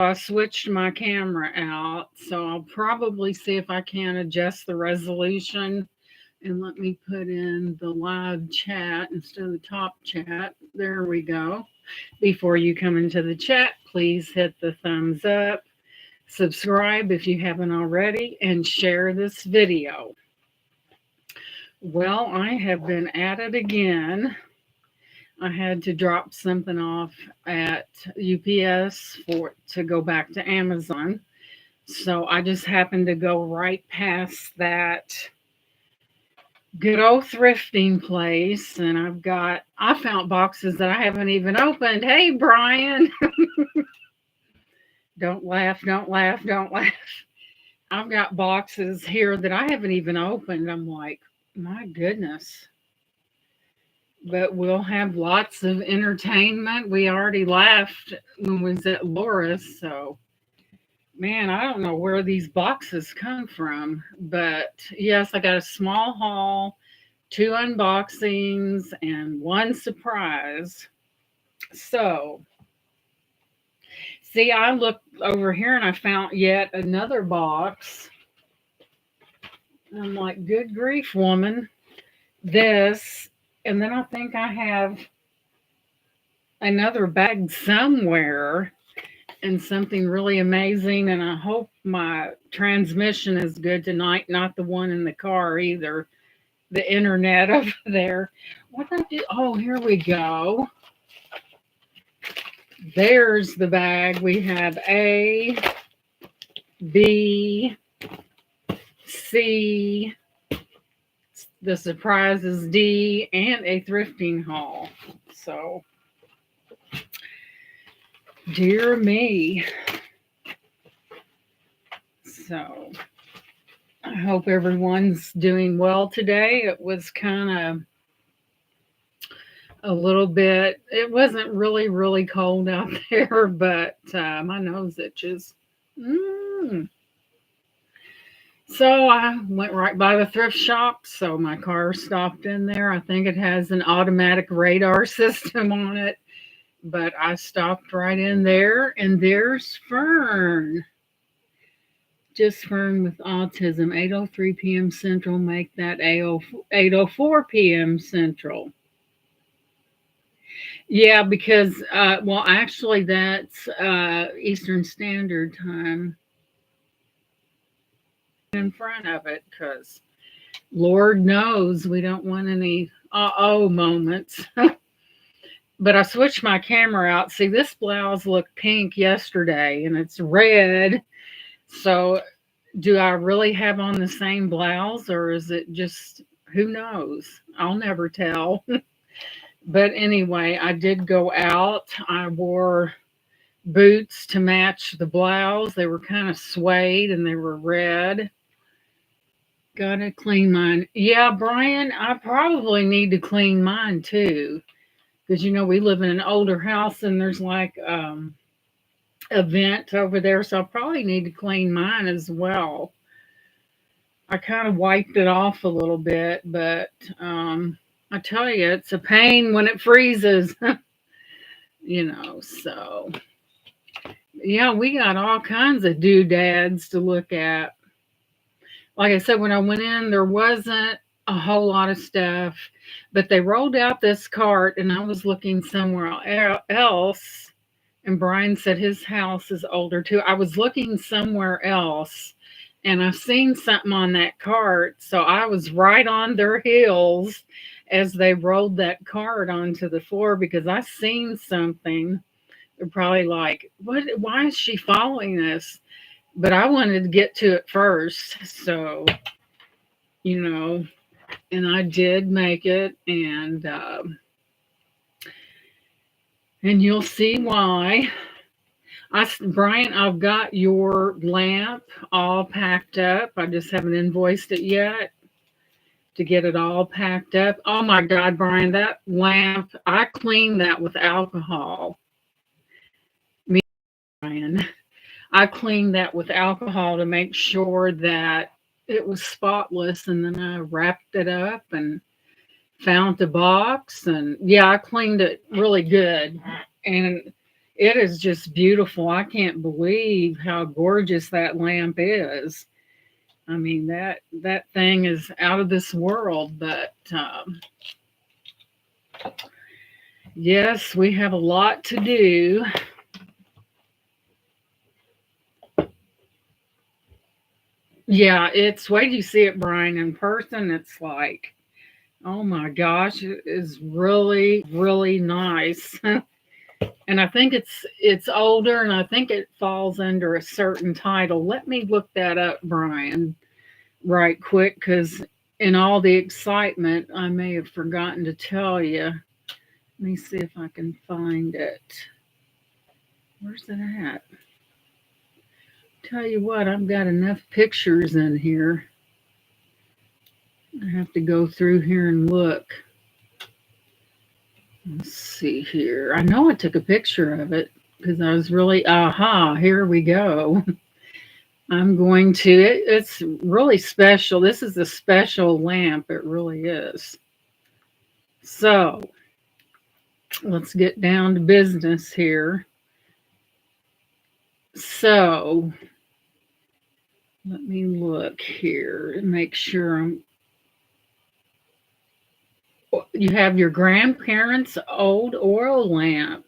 I switched my camera out, so I'll probably see if I can adjust the resolution. And let me put in the live chat instead of the top chat. There we go. Before you come into the chat, please hit the thumbs up, subscribe if you haven't already, and share this video. Well, I have been at it again. I had to drop something off at UPS for to go back to Amazon. So I just happened to go right past that good old thrifting place, and I found boxes that I haven't even opened. Hey Brian, don't laugh, don't laugh, don't laugh. I've got boxes here that I haven't even opened. I'm like, my goodness. But we'll have lots of entertainment. We already laughed when we was at Laura's, so man, I don't know where these boxes come from. But yes, I got a small haul, two unboxings, and one surprise. So, see, I looked over here and I found yet another box. I'm like, good grief, woman. This, and then I think I have another bag somewhere and something really amazing. And I hope my transmission is good tonight, not the one in the car either. The internet over there. What did I do? Oh, here we go. There's the bag. We have A, B, C. The surprise is D, and a thrifting haul. So, dear me. So, I hope everyone's doing well today. It was kind of a little bit, it wasn't really cold out there, but my nose itches. Mm. So I went right by the thrift shop. So my car stopped in there. I think it has an automatic radar system on it, but I stopped right in there, and there's Fern. Just Fern with autism. 8:03 p.m. Central. Make that 8:04 p.m. Central. Yeah, because well, actually, that's Eastern Standard Time in front of it, because Lord knows we don't want any uh-oh moments. But I switched my camera out. See, this blouse looked pink yesterday, and it's red. So, do I really have on the same blouse, or is it just, who knows? I'll never tell. But anyway, I did go out. I wore boots to match the blouse. They were kind of suede and they were red. Gotta clean mine. Yeah, Brian, I probably need to clean mine too. Because we live in an older house and there's like a vent over there, so I probably need to clean mine as well. I kind of wiped it off a little bit, but I tell you, it's a pain when it freezes. So yeah, we got all kinds of doodads to look at. Like I said, when I went in, there wasn't a whole lot of stuff, but they rolled out this cart, and I was looking somewhere else. And Brian said his house is older too. I was looking somewhere else, and I seen something on that cart, so I was right on their heels as they rolled that cart onto the floor because I seen something. They're probably like, "What? Why is she following us?" But I wanted to get to it first, so you know, and I did make it, and you'll see why. Brian, I've got your lamp all packed up. I just haven't invoiced it yet to get it all packed up. Oh my God, Brian, that lamp, I cleaned that with alcohol. Me, Brian, I cleaned that with alcohol to make sure that it was spotless, and then I wrapped it up and found the box, and yeah, I cleaned it really good. And It is just beautiful. I can't believe how gorgeous that lamp is. I mean, that thing is out of this world. But yes, we have a lot to do. Yeah, it's wait till you see it, Brian, in person. It's like, oh my gosh, it is really, really nice. And I think it's older, and I think it falls under a certain title. Let me look that up, Brian, right quick, because in all the excitement, I may have forgotten to tell you. Let me see if I can find it. Where's it at? Tell you what, I've got enough pictures in here. I have to go through here and look. Let's see here. I know I took a picture of it because I was really, aha, here we go. I'm going to, it's really special. This is a special lamp. It really is. So let's get down to business here. So let me look here and make sure you have your grandparents' old oil lamp.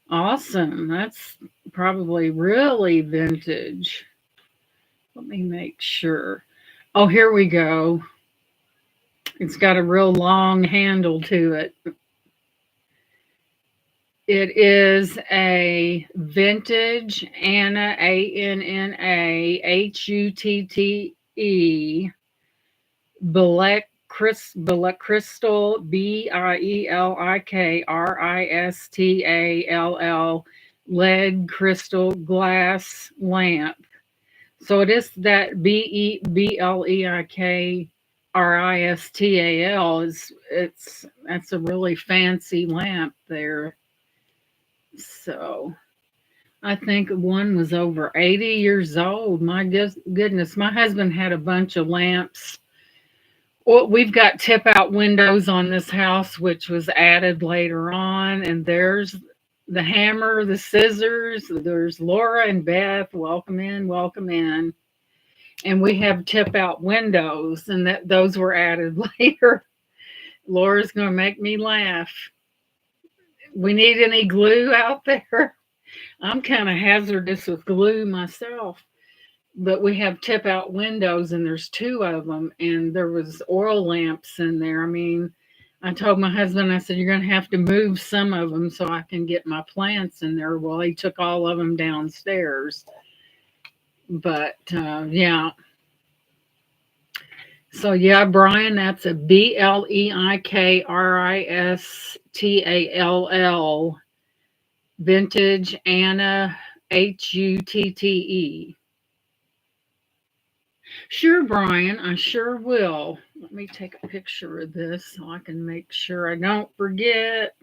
Awesome. That's probably really vintage. Let me make sure. Oh, here we go. It's got a real long handle to it. It is a vintage Anna, ANNAHUTTE Bilek Crystal BIELIKRISTALL lead crystal glass lamp. So it is that BEBLEIKRISTAL is it's that's a really fancy lamp there. So I think one was over 80 years old. My goodness, my husband had a bunch of lamps. Well, we've got tip out windows on this house, which was added later on. And there's the hammer, the scissors. There's Laura and Beth. Welcome in, welcome in. And we have tip out windows, and that those were added later. Laura's going to make me laugh. We need any glue out there? I'm kind of hazardous with glue myself, but we have tip out windows, and there's two of them, and there was oil lamps in there. I mean, I told my husband, I said, you're going to have to move some of them so I can get my plants in there. Well, he took all of them downstairs. But yeah. So yeah, Brian, that's a BLEIKRISTALL vintage Anna HUTTE. Sure, Brian, I sure will. Let me take a picture of this so I can make sure I don't forget.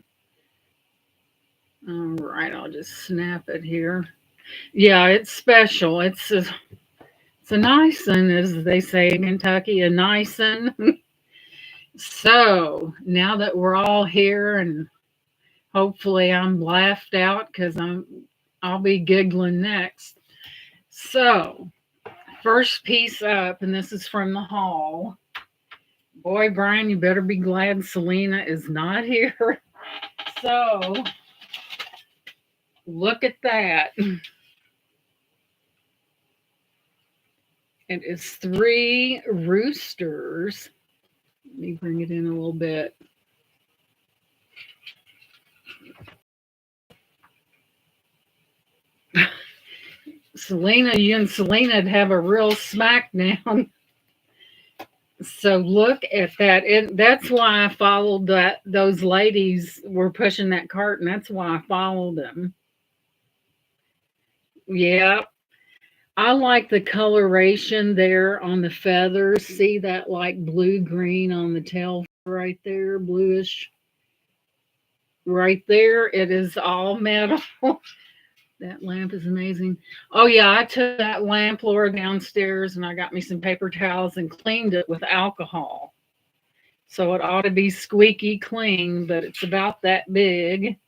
All right, I'll just snap it here. Yeah, it's special. It's a nice one, as they say in Kentucky, a nice one. So now that we're all here, and hopefully I'm laughed out because I'll be giggling next. So first piece up, and this is from the haul. Boy, Brian, you better be glad Selena is not here. So look at that. It is three roosters. Let me bring it in a little bit. Selena, you and Selena'd have a real smackdown. So look at that. That's why I followed that. Those ladies were pushing that cart, and that's why I followed them. Yeah. I like the coloration there on the feathers. See that like blue green on the tail right there, bluish. Right there, it is all metal. That lamp is amazing. Oh yeah, I took that lamp, Laura, downstairs, and I got me some paper towels and cleaned it with alcohol. So it ought to be squeaky clean, but it's about that big.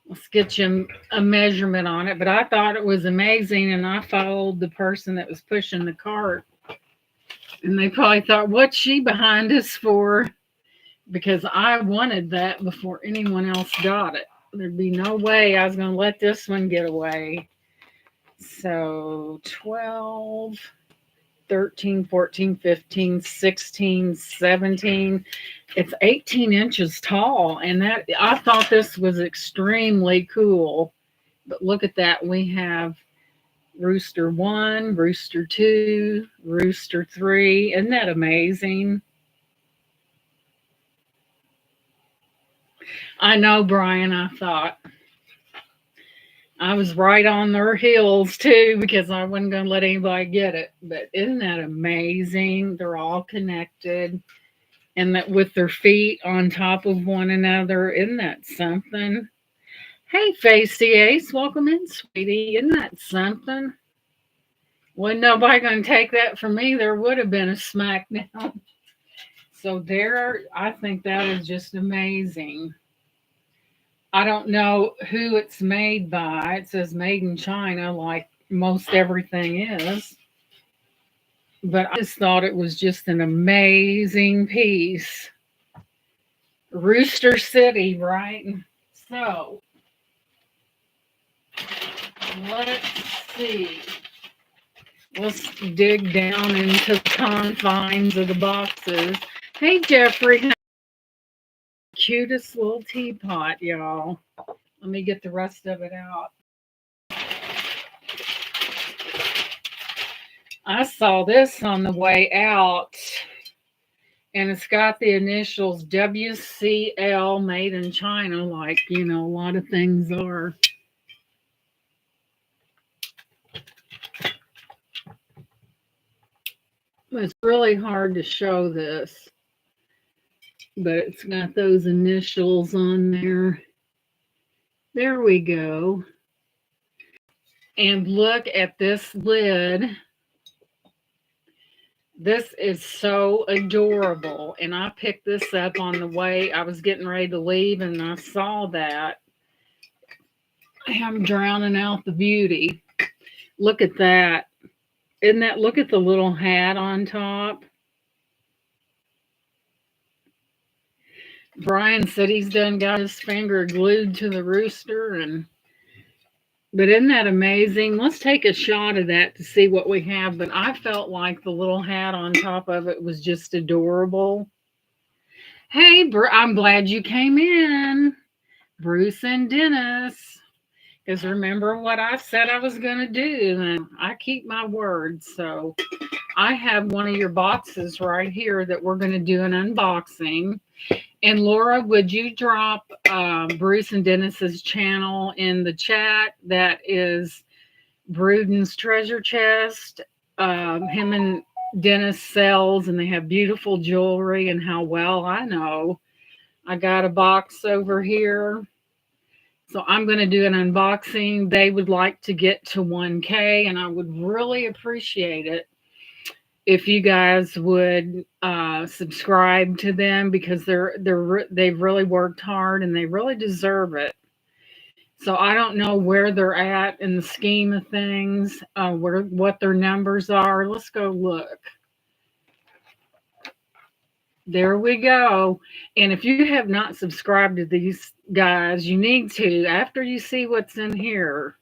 Let's get you a measurement on it. But I thought it was amazing, and I followed the person that was pushing the cart. And they probably thought, what's she behind us for? Because I wanted that before anyone else got it. There'd be no way I was going to let this one get away. So 12, 13, 14, 15, 16, 17. It's 18 inches tall. And that I thought this was extremely cool. But look at that. We have Rooster 1, Rooster 2, Rooster 3. Isn't that amazing? I know, Brian, I thought I was right on their heels too because I wasn't going to let anybody get it. But isn't that amazing? They're all connected and that with their feet on top of one another. Isn't that something? Hey, Facey Ace, welcome in, sweetie. Isn't that something? Wasn't nobody going to take that from me. There would have been a smackdown. So there, I think that is just amazing. I don't know who it's made by. It says made in China, like most everything is. But I just thought it was just an amazing piece. Rooster City, right? So, let's see. Let's dig down into the confines of the boxes. Hey, Jeffrey. Cutest little teapot, y'all. Let me get the rest of it out. I saw this on the way out, and it's got the initials WCL, made in China, like, a lot of things are. It's really hard to show this, but it's got those initials on there. There we go. And look at this lid. This is so adorable. And I picked this up on the way. I was getting ready to leave and I saw that. I'm drowning out the beauty. Look at that. Isn't that, look at the little hat on top. Brian said he's done got his finger glued to the rooster, but isn't that amazing? Let's take a shot of that to see what we have. But I felt like the little hat on top of it was just adorable. Hey, I'm glad you came in, Bruce and Dennis. Because remember what I said I was going to do, and I keep my word. So I have one of your boxes right here that we're going to do an unboxing. And Laura, would you drop Bruce and Dennis's channel in the chat? That is Brudens Treasure Chest. Him and Dennis sells, and they have beautiful jewelry. And how well I know, I got a box over here. So I'm going to do an unboxing. They would like to get to 1K, and I would really appreciate it if you guys would subscribe to them because they've really worked hard and they really deserve it. So I don't know where they're at in the scheme of things, what their numbers are. Let's go look. There we go. And if you have not subscribed to these guys, you need to. After you see what's in here,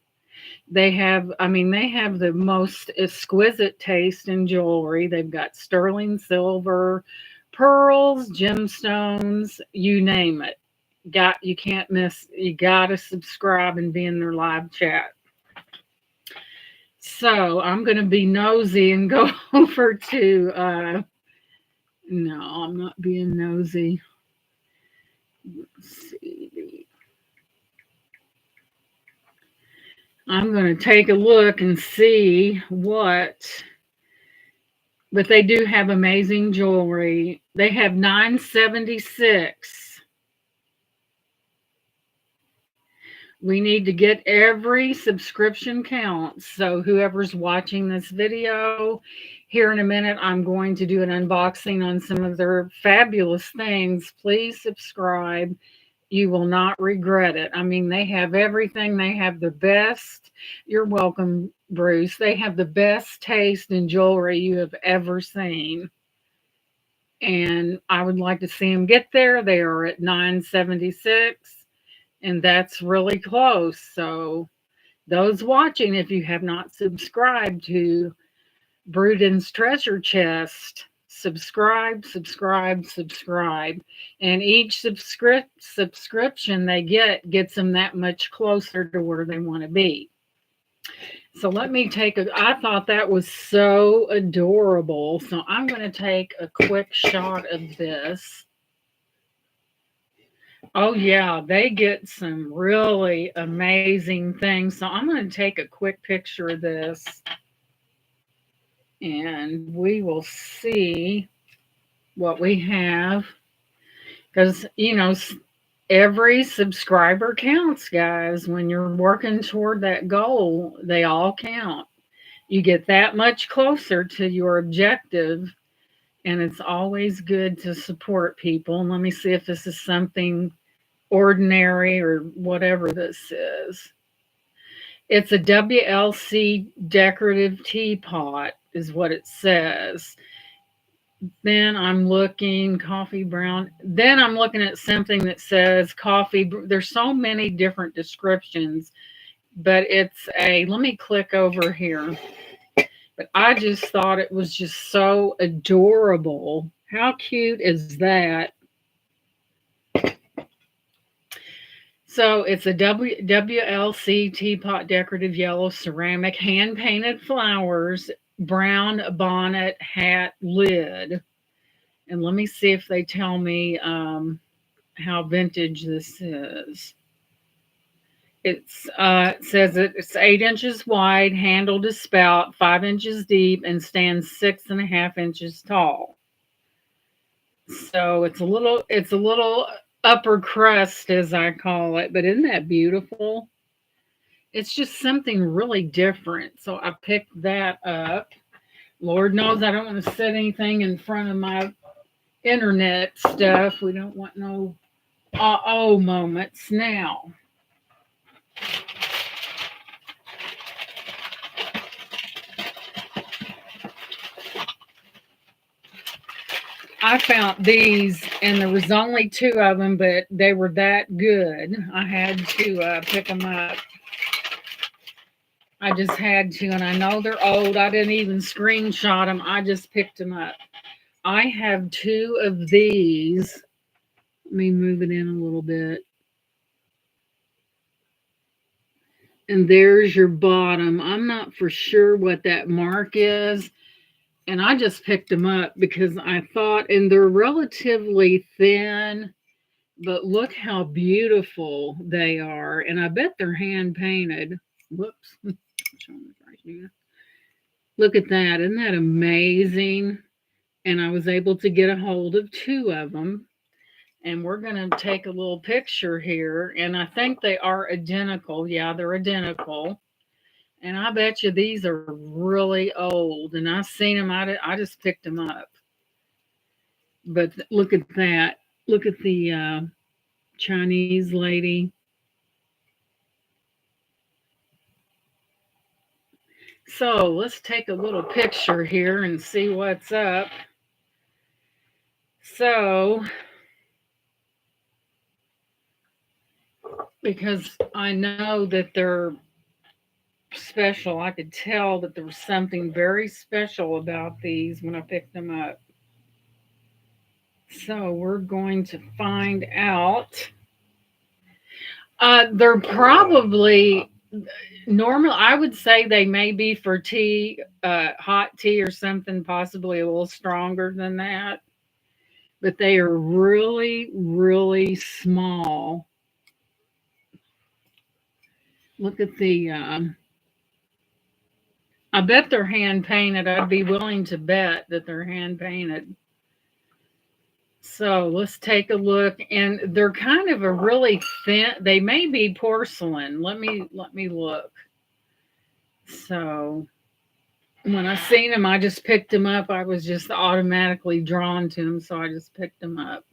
they have the most exquisite taste in jewelry. They've got sterling silver, pearls, gemstones, you name it. You can't miss. You got to subscribe and be in their live chat. So I'm going to be nosy and go over to. No, I'm not being nosy. Let's see. I'm going to take a look and see what. But they do have amazing jewelry. They have 976. We need to get every subscription count. So whoever's watching this video, here in a minute, I'm going to do an unboxing on some of their fabulous things. Please subscribe You will not regret it. I mean, they have everything. They have the best. You're welcome, Bruce. They have the best taste in jewelry you have ever seen. And I would like to see them get there. They are at 976, and that's really close. So, those watching, if you have not subscribed to Brudens Treasure Chest, subscribe, subscribe, subscribe. And each subscription they get gets them that much closer to where they want to be. So let me take a, I thought that was so adorable. So I'm going to take a quick shot of this. Oh, yeah, they get some really amazing things. So I'm going to take a quick picture of this and we will see what we have. Because, every subscriber counts, guys. When you're working toward that goal, they all count. You get that much closer to your objective, and it's always good to support people. And let me see if this is something ordinary or whatever this is. It's a WLC decorative teapot, is what it says. Then I'm looking coffee brown. Then I'm looking at something that says coffee. There's so many different descriptions, but it's a, let me click over here. But I just thought it was just so adorable. How cute is that? So it's a WLC teapot, decorative yellow ceramic, hand painted flowers, brown bonnet, hat, lid. And let me see if they tell me how vintage this is. It says it's 8 inches wide, handle to spout, 5 inches deep, and stands 6.5 inches tall. So it's a little upper crust, as I call it. But isn't that beautiful? It's just something really different. So I picked that up. Lord knows I don't want to set anything in front of my internet stuff. We don't want no oh moments now. I found these, and there was only two of them, but they were that good. I had to pick them up. I just had to, and I know they're old. I didn't even screenshot them. I just picked them up. I have two of these. Let me move it in a little bit. And there's your bottom. I'm not for sure what that mark is. And I just picked them up because I thought, and they're relatively thin, but look how beautiful they are. And I bet they're hand painted. Whoops. Look at that. Isn't that amazing? And I was able to get a hold of two of them. And we're going to take a little picture here. And I think they are identical. Yeah, they're identical. And I bet you these are really old. And I've seen them. I just picked them up. But look at that. Look at the Chinese lady. So let's take a little picture here and see what's up. So, because I know that they're special, I could tell that there was something very special about these when I picked them up. So, we're going to find out. They're probably normal. I would say they may be for tea, hot tea or something, possibly a little stronger than that. But they are really, really small. Look at the. I bet they're hand painted. I'd be willing to bet that they're hand painted. So let's take a look, and they're kind of a really thin. They may be porcelain. Let me look. So when I seen them, I just picked them up. I was just automatically drawn to them, so I just picked them up.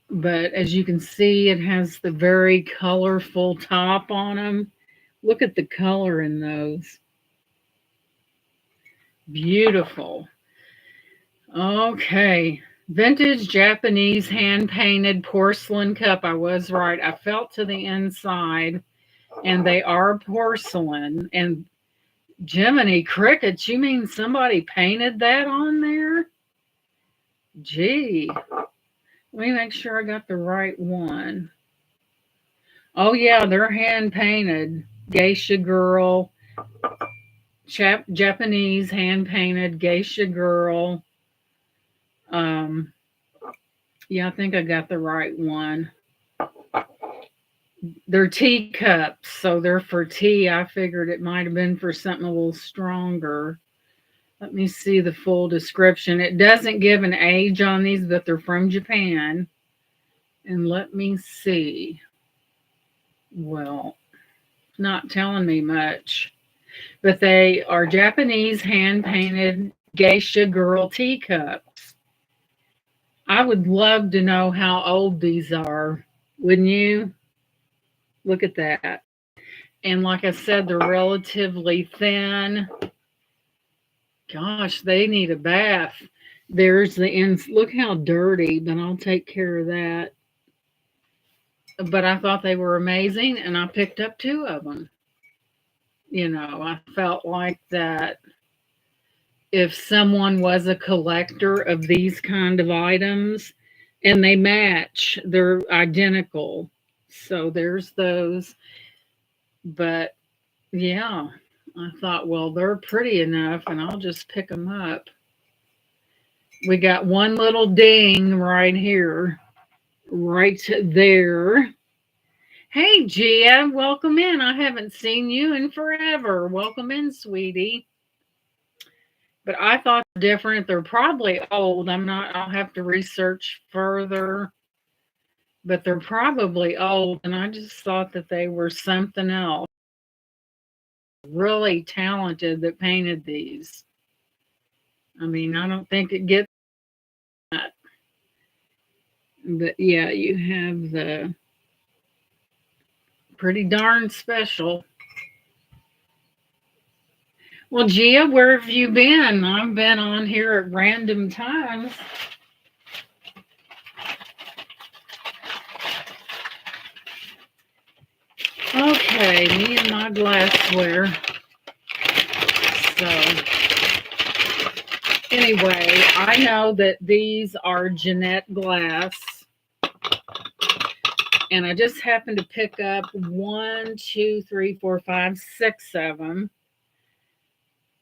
But as you can see, it has the very colorful top on them. Look at the color in those. Beautiful. Okay. Vintage Japanese hand painted porcelain cup. I was right. I felt to the inside, and they are porcelain. And Jiminy Crickets, you mean somebody painted that on there? Gee. Let me make sure I got the right one. Oh, yeah, they're hand painted. Geisha girl, Japanese hand painted geisha girl. Um, yeah, I think I got the right one. They're teacups, so they're for tea. I figured it might have been for something a little stronger. Let me see the full description. It doesn't give an age on these, but they're from Japan. And let me see. Well, not telling me much. But they are Japanese hand painted geisha girl teacups. I would love to know how old these are. Wouldn't you? Look at that. And like I said, they're relatively thin. Gosh, they need a bath. There's the ends. Look how dirty, but I'll take care of that. But I thought they were amazing, and I picked up two of them. I felt like that if someone was a collector of these kind of items and they match, they're identical. So there's those. But yeah, I thought, well, they're pretty enough and I'll just pick them up. We got one little ding right here, right there. Hey, Gia, welcome in. I haven't seen you in forever. Welcome in, sweetie. But I thought different. They're probably old. I'll have to research further, but they're probably old. And I just thought that they were something else. Really talented that painted these. I mean, I don't think it gets that. But yeah, you have the pretty darn special. Well, Gia, where have you been? I've been on here at random times. Okay, me and my glassware. So, anyway, I know that these are Jeanette glass. And I just happened to pick up one, two, three, four, five, six of them.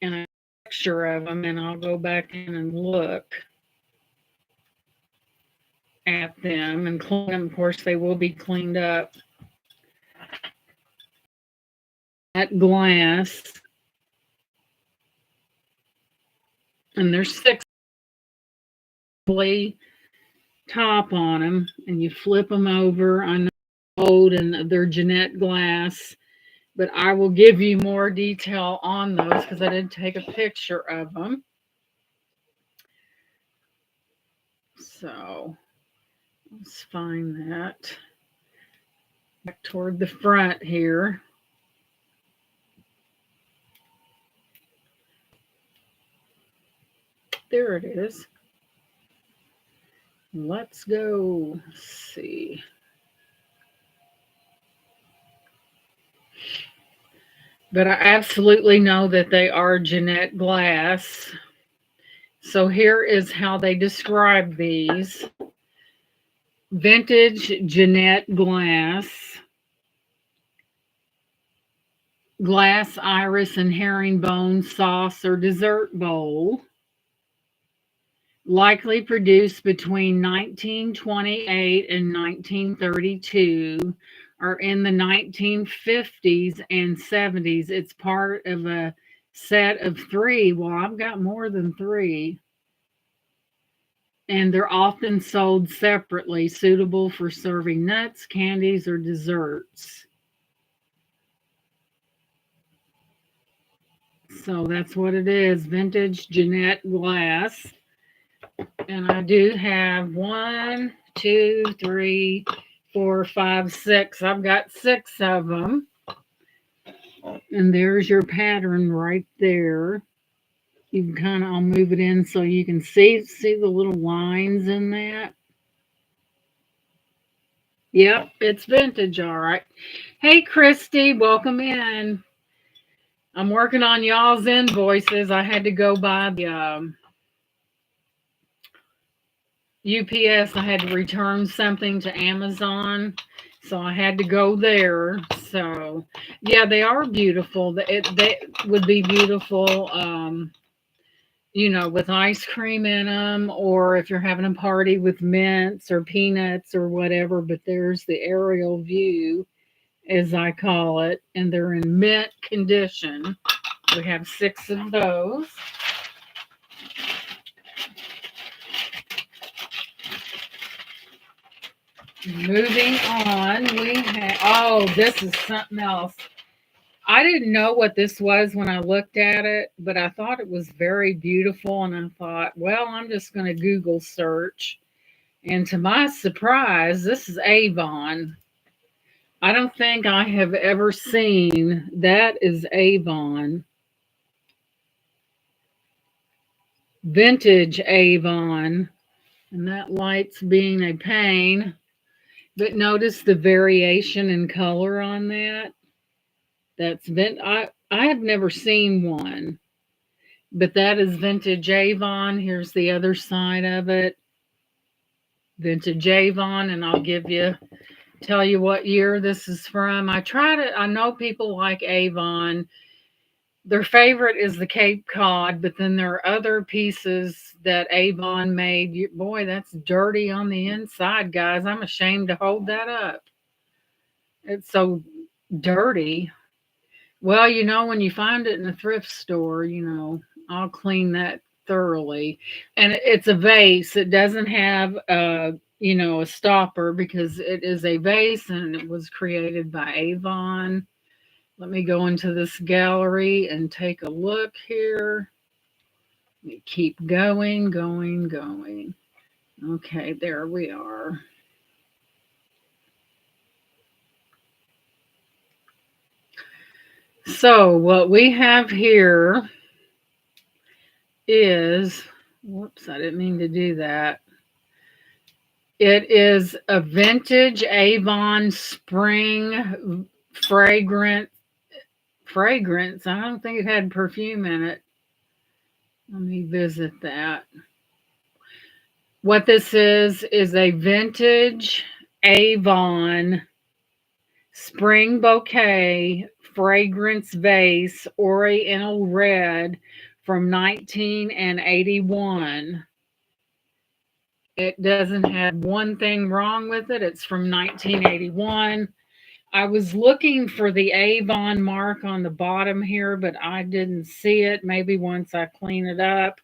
And a picture of them, and I'll go back in and look at them and clean them. Of course, they will be cleaned up. That glass, and there's six top on them, and you flip them over. I know old and they're Jeanette glass, but I will give you more detail on those because I did take a picture of them. So let's find that. Back toward the front here. There it is. Let's go. Let's see. But I absolutely know that they are Jeanette glass. So here is how they describe these. Vintage Jeanette glass iris and herringbone sauce or dessert bowl, likely produced between 1928 and 1932, or in the 1950s and 70s. It's part of a set of three. Well, I've got more than three. And they're often sold separately, suitable for serving nuts, candies, or desserts. So that's what it is, vintage Jeanette glass. And I do have one, 2, 3, 4, 5, 6. I've got 6 of them. And there's your pattern right there. You can kind of, I'll move it in so you can see the little lines in that. Yep, it's vintage, all right. Hey, Christy, welcome in. I'm working on y'all's invoices. I had to go by the UPS. I had to return something to Amazon, so I had to go there. So, yeah, they are beautiful. They would be beautiful, with ice cream in them, or if you're having a party with mints or peanuts or whatever. But there's the aerial view, as I call it, and they're in mint condition. We have 6 of those. Moving on, we have, oh, this is something else. I didn't know what this was when I looked at it, but I thought it was very beautiful. And I thought, well, I'm just going to Google search. And to my surprise, this is Avon. I don't think I have ever seen that is Avon. Vintage Avon. And that light's being a pain. But notice the variation in color on that. That's I have never seen one, but that is vintage Avon. Here's the other side of it. Vintage Avon, and I'll tell you what year this is from. I know people like Avon. Their favorite is the Cape Cod, but then there are other pieces that Avon made. Boy, that's dirty on the inside, guys. I'm ashamed to hold that up. It's so dirty. Well, when you find it in a thrift store, I'll clean that thoroughly. And it's a vase. It doesn't have a stopper because it is a vase and it was created by Avon. Let me go into this gallery and take a look here. Let me keep going, going, going. Okay, there we are. So what we have here is, whoops, I didn't mean to do that. It is a vintage Avon spring fragrance. I don't think it had perfume in it. Let me visit that. What this is a vintage Avon spring bouquet fragrance vase, Oriental red, from 1981. It doesn't have one thing wrong with it. It's from 1981. I was looking for the Avon mark on the bottom here, but I didn't see it. Maybe once I clean it up,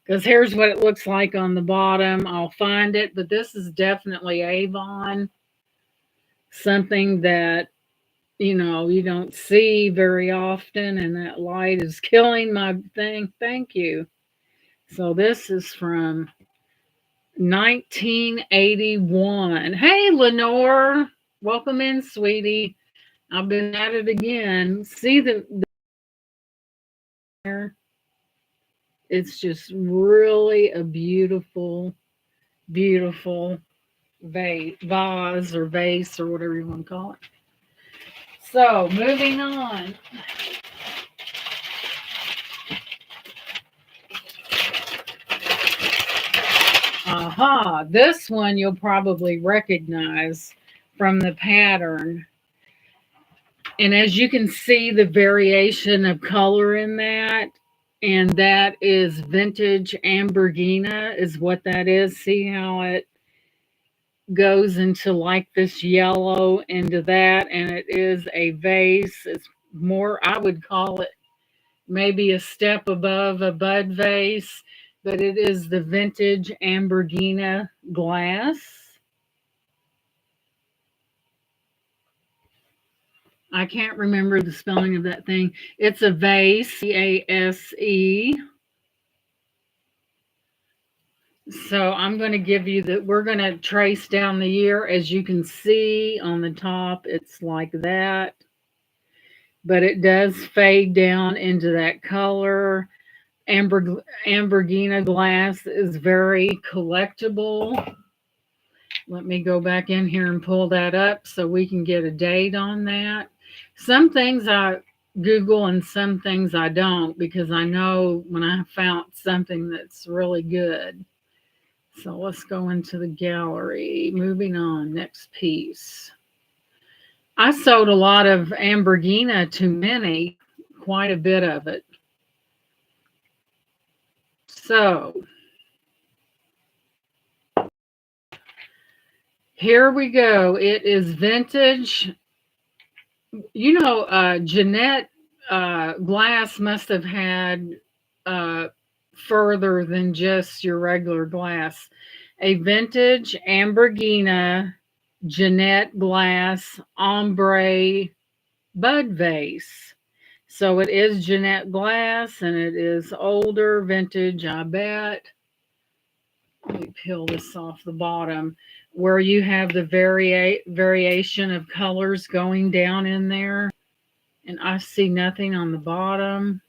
because here's what it looks like on the bottom. I'll find it, but this is definitely Avon. Something that you don't see very often, and that light is killing my thing. Thank you. So this is from 1981. Hey, Lenore, welcome in, sweetie. I've been at it again. See the it's just really a beautiful, beautiful vase or vase or whatever you want to call it. So moving on. Aha, this one you'll probably recognize from the pattern. And as you can see, the variation of color in that, and that is vintage Ambergina is what that is. See how it goes into like this yellow into that, and it is a vase. It's more, I would call it maybe a step above a bud vase, but it is the vintage Ambergina glass. I can't remember the spelling of that thing. It's a vase, Case. So I'm going to give you that. We're going to trace down the year. As you can see on the top, it's like that, but it does fade down into that color. Ambergina glass is very collectible. Let me go back in here and pull that up so we can get a date on that. Some things I Google and some things I don't because I know when I found something that's really good. So let's go into the gallery. Moving on, next piece. I sold a lot of Ambergina to Minnie, quite a bit of it. So here we go. It is vintage. Jeanette Glass must have had uh, further than just your regular glass. A vintage Ambergina Jeanette Glass ombre bud vase. So it is Jeanette Glass and it is older vintage, I bet. Let me peel this off the bottom where you have the variation of colors going down in there. And I see nothing on the bottom,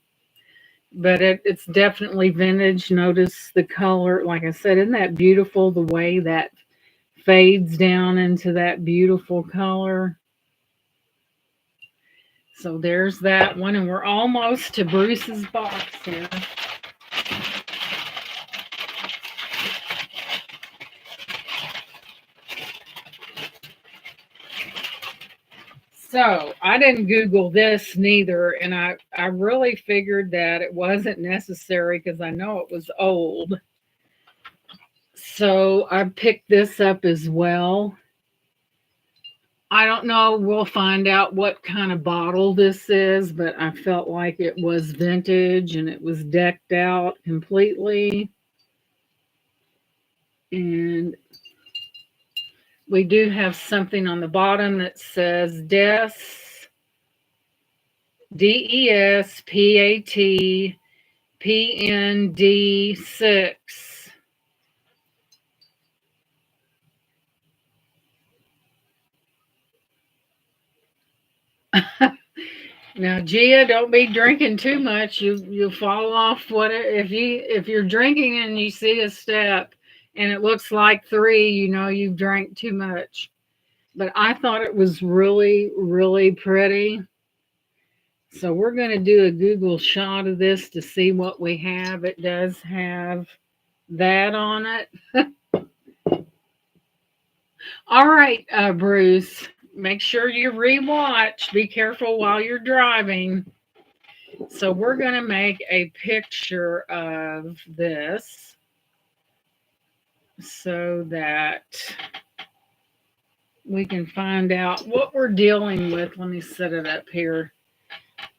but it's definitely vintage. Notice the color. Like I said, isn't that beautiful the way that fades down into that beautiful color? So there's that one, and we're almost to Bruce's box here. So I didn't Google this neither, and I really figured that it wasn't necessary because I know it was old. So I picked this up as well. I don't know. We'll find out what kind of bottle this is, but I felt like it was vintage and it was decked out completely. And we do have something on the bottom that says DESPATPND6. Now, Gia, don't be drinking too much. You fall off. What if you're drinking and you see a step and it looks like three? You know you've drank too much. But I thought it was really really pretty. So we're going to do a Google shot of this to see what we have. It does have that on it. All right, Bruce. Make sure you rewatch. Be careful while you're driving. So we're going to make a picture of this so that we can find out what we're dealing with. Let me set it up here.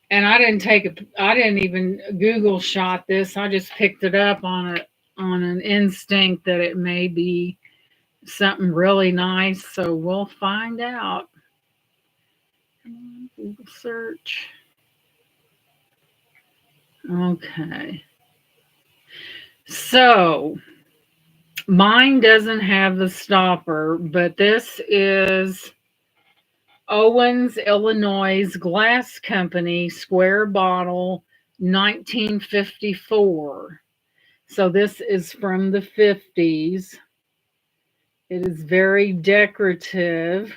And I didn't even Google shot this. I just picked it up on an instinct that it may be something really nice. So we'll find out. Come on, Google search. Okay. So mine doesn't have the stopper, but this is Owens, Illinois Glass Company, square bottle, 1954. So this is from the 50s. It is very decorative.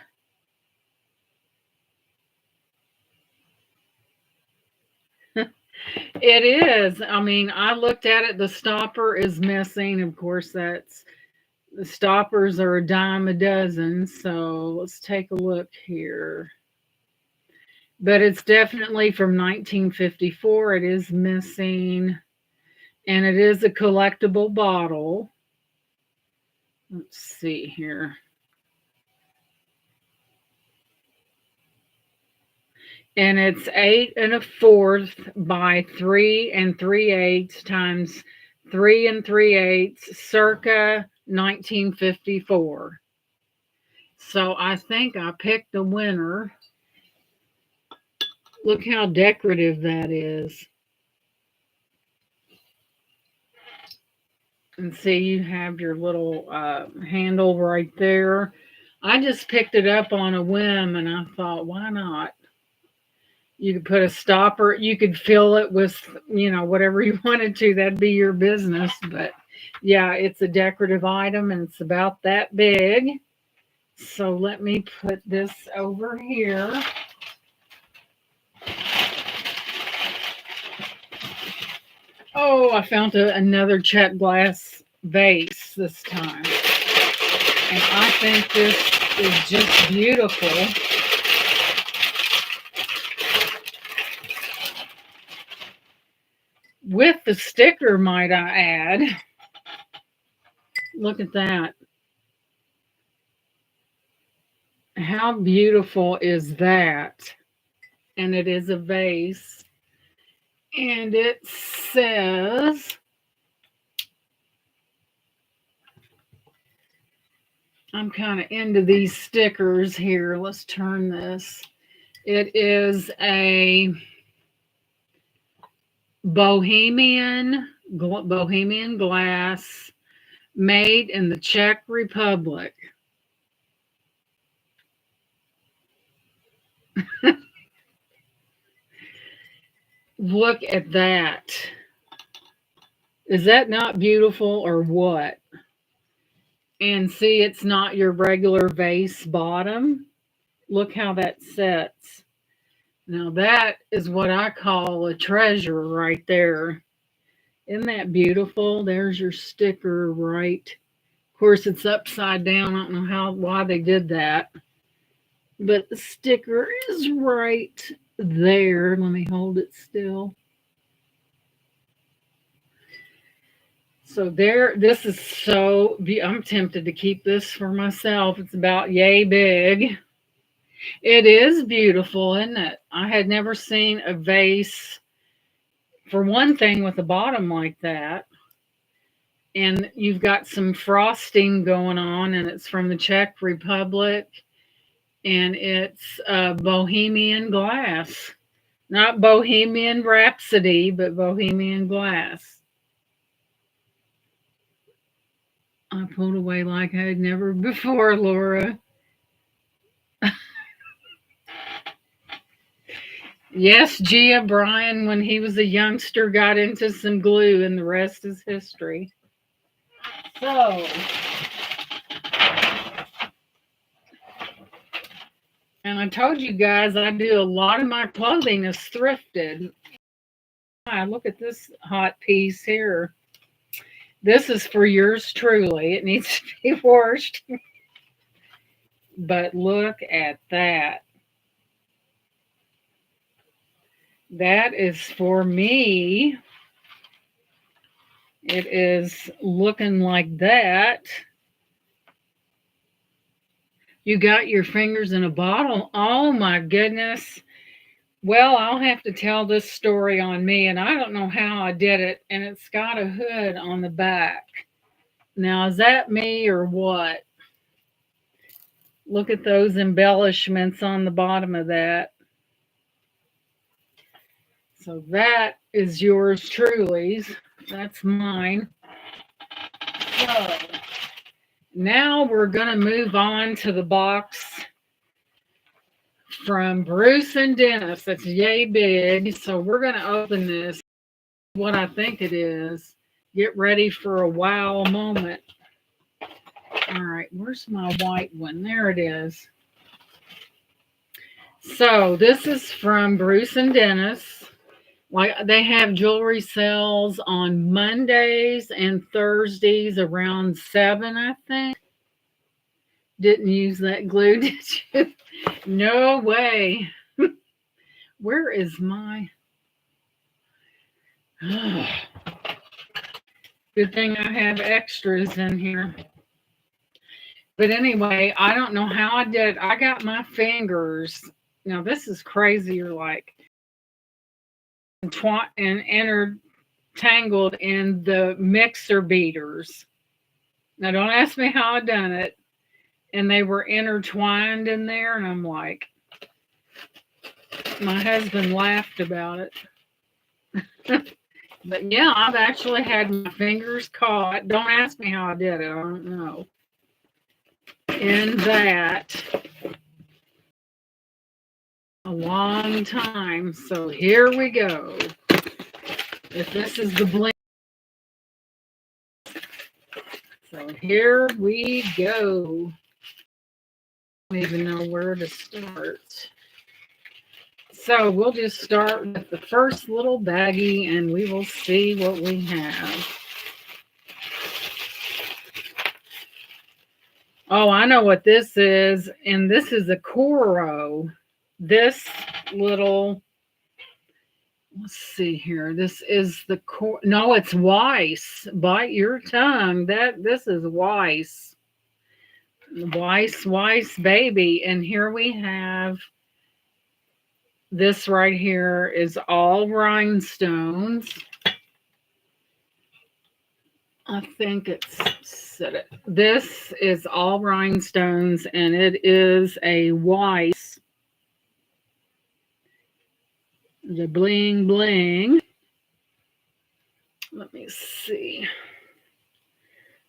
It is. I mean, I looked at it, the stopper is missing. Of course, that's the stoppers are a dime a dozen. So let's take a look here. But it's definitely from 1954. It is missing, and it is a collectible bottle. Let's see here. And it's 8 1/4 by 3 3/8 times 3 3/8, circa 1954. So I think I picked the winner. Look how decorative that is. And see, you have your little handle right there. I just picked it up on a whim and I thought, why not? You could put a stopper, you could fill it with, whatever you wanted to. That'd be your business. But yeah, it's a decorative item and it's about that big. So let me put this over here. Oh, I found another check glass vase this time. And I think this is just beautiful. With the sticker, might I add. Look at that. How beautiful is that? And it is a vase. And it says, I'm kind of into these stickers here. Let's turn this. It is a Bohemian glass made in the Czech Republic. Look at that. Is that not beautiful or what? And see, it's not your regular vase bottom. Look how that sets. Now that is what I call a treasure right there. Isn't that beautiful? There's your sticker right. Of course, it's upside down. I don't know why they did that. But the sticker is right there. Let me hold it still. So there, this is I'm tempted to keep this for myself. It's about yay big. It is beautiful, isn't it? I had never seen a vase, for one thing, with a bottom like that. And you've got some frosting going on, and it's from the Czech Republic. And it's Bohemian glass. Not Bohemian Rhapsody, but Bohemian glass. I pulled away like I had never before, Laura. Yes, Gia Brian, when he was a youngster, got into some glue, and the rest is history. So, and I told you guys I do a lot of my clothing is thrifted. Look at this hot piece here. This is for yours truly. It needs to be washed. But look at that. That is for me. It is looking like that. You got your fingers in a bottle. Oh my goodness. Well, I'll have to tell this story on me, and I don't know how I did it. And it's got a hood on the back. Now, is that me or what? Look at those embellishments on the bottom of that. So that is yours truly's. That's mine. So now we're going to move on to the box from Bruce and Dennis. That's yay big. So we're going to open this. What I think it is. Get ready for a wow moment. All right, where's my white one? There it is. So this is from Bruce and Dennis. Like, they have jewelry sales on Mondays and Thursdays around 7, I think. Didn't use that glue, did you? No way. Where is my... Good thing I have extras in here. But anyway, I don't know how I did it. I got my fingers. Now, this is crazy. You're like... and intertangled in the mixer beaters. Now, don't ask me how I done it. And they were intertwined in there, and I'm like, my husband laughed about it. But yeah, I've actually had my fingers caught. Don't ask me how I did it. I don't know. In that a long time. So here we go. If this is the blink, so here we go. I don't even know where to start. So we'll just start with the first little baggie and we will see what we have. Oh, I know what this is. And this is a Coro. This little, let's see here. This is the core. No, it's Weiss. Bite your tongue. This is Weiss. Weiss baby. And here we have this right here is all rhinestones. I think it's said it. This is all rhinestones and it is a Weiss. The bling bling. Let me see.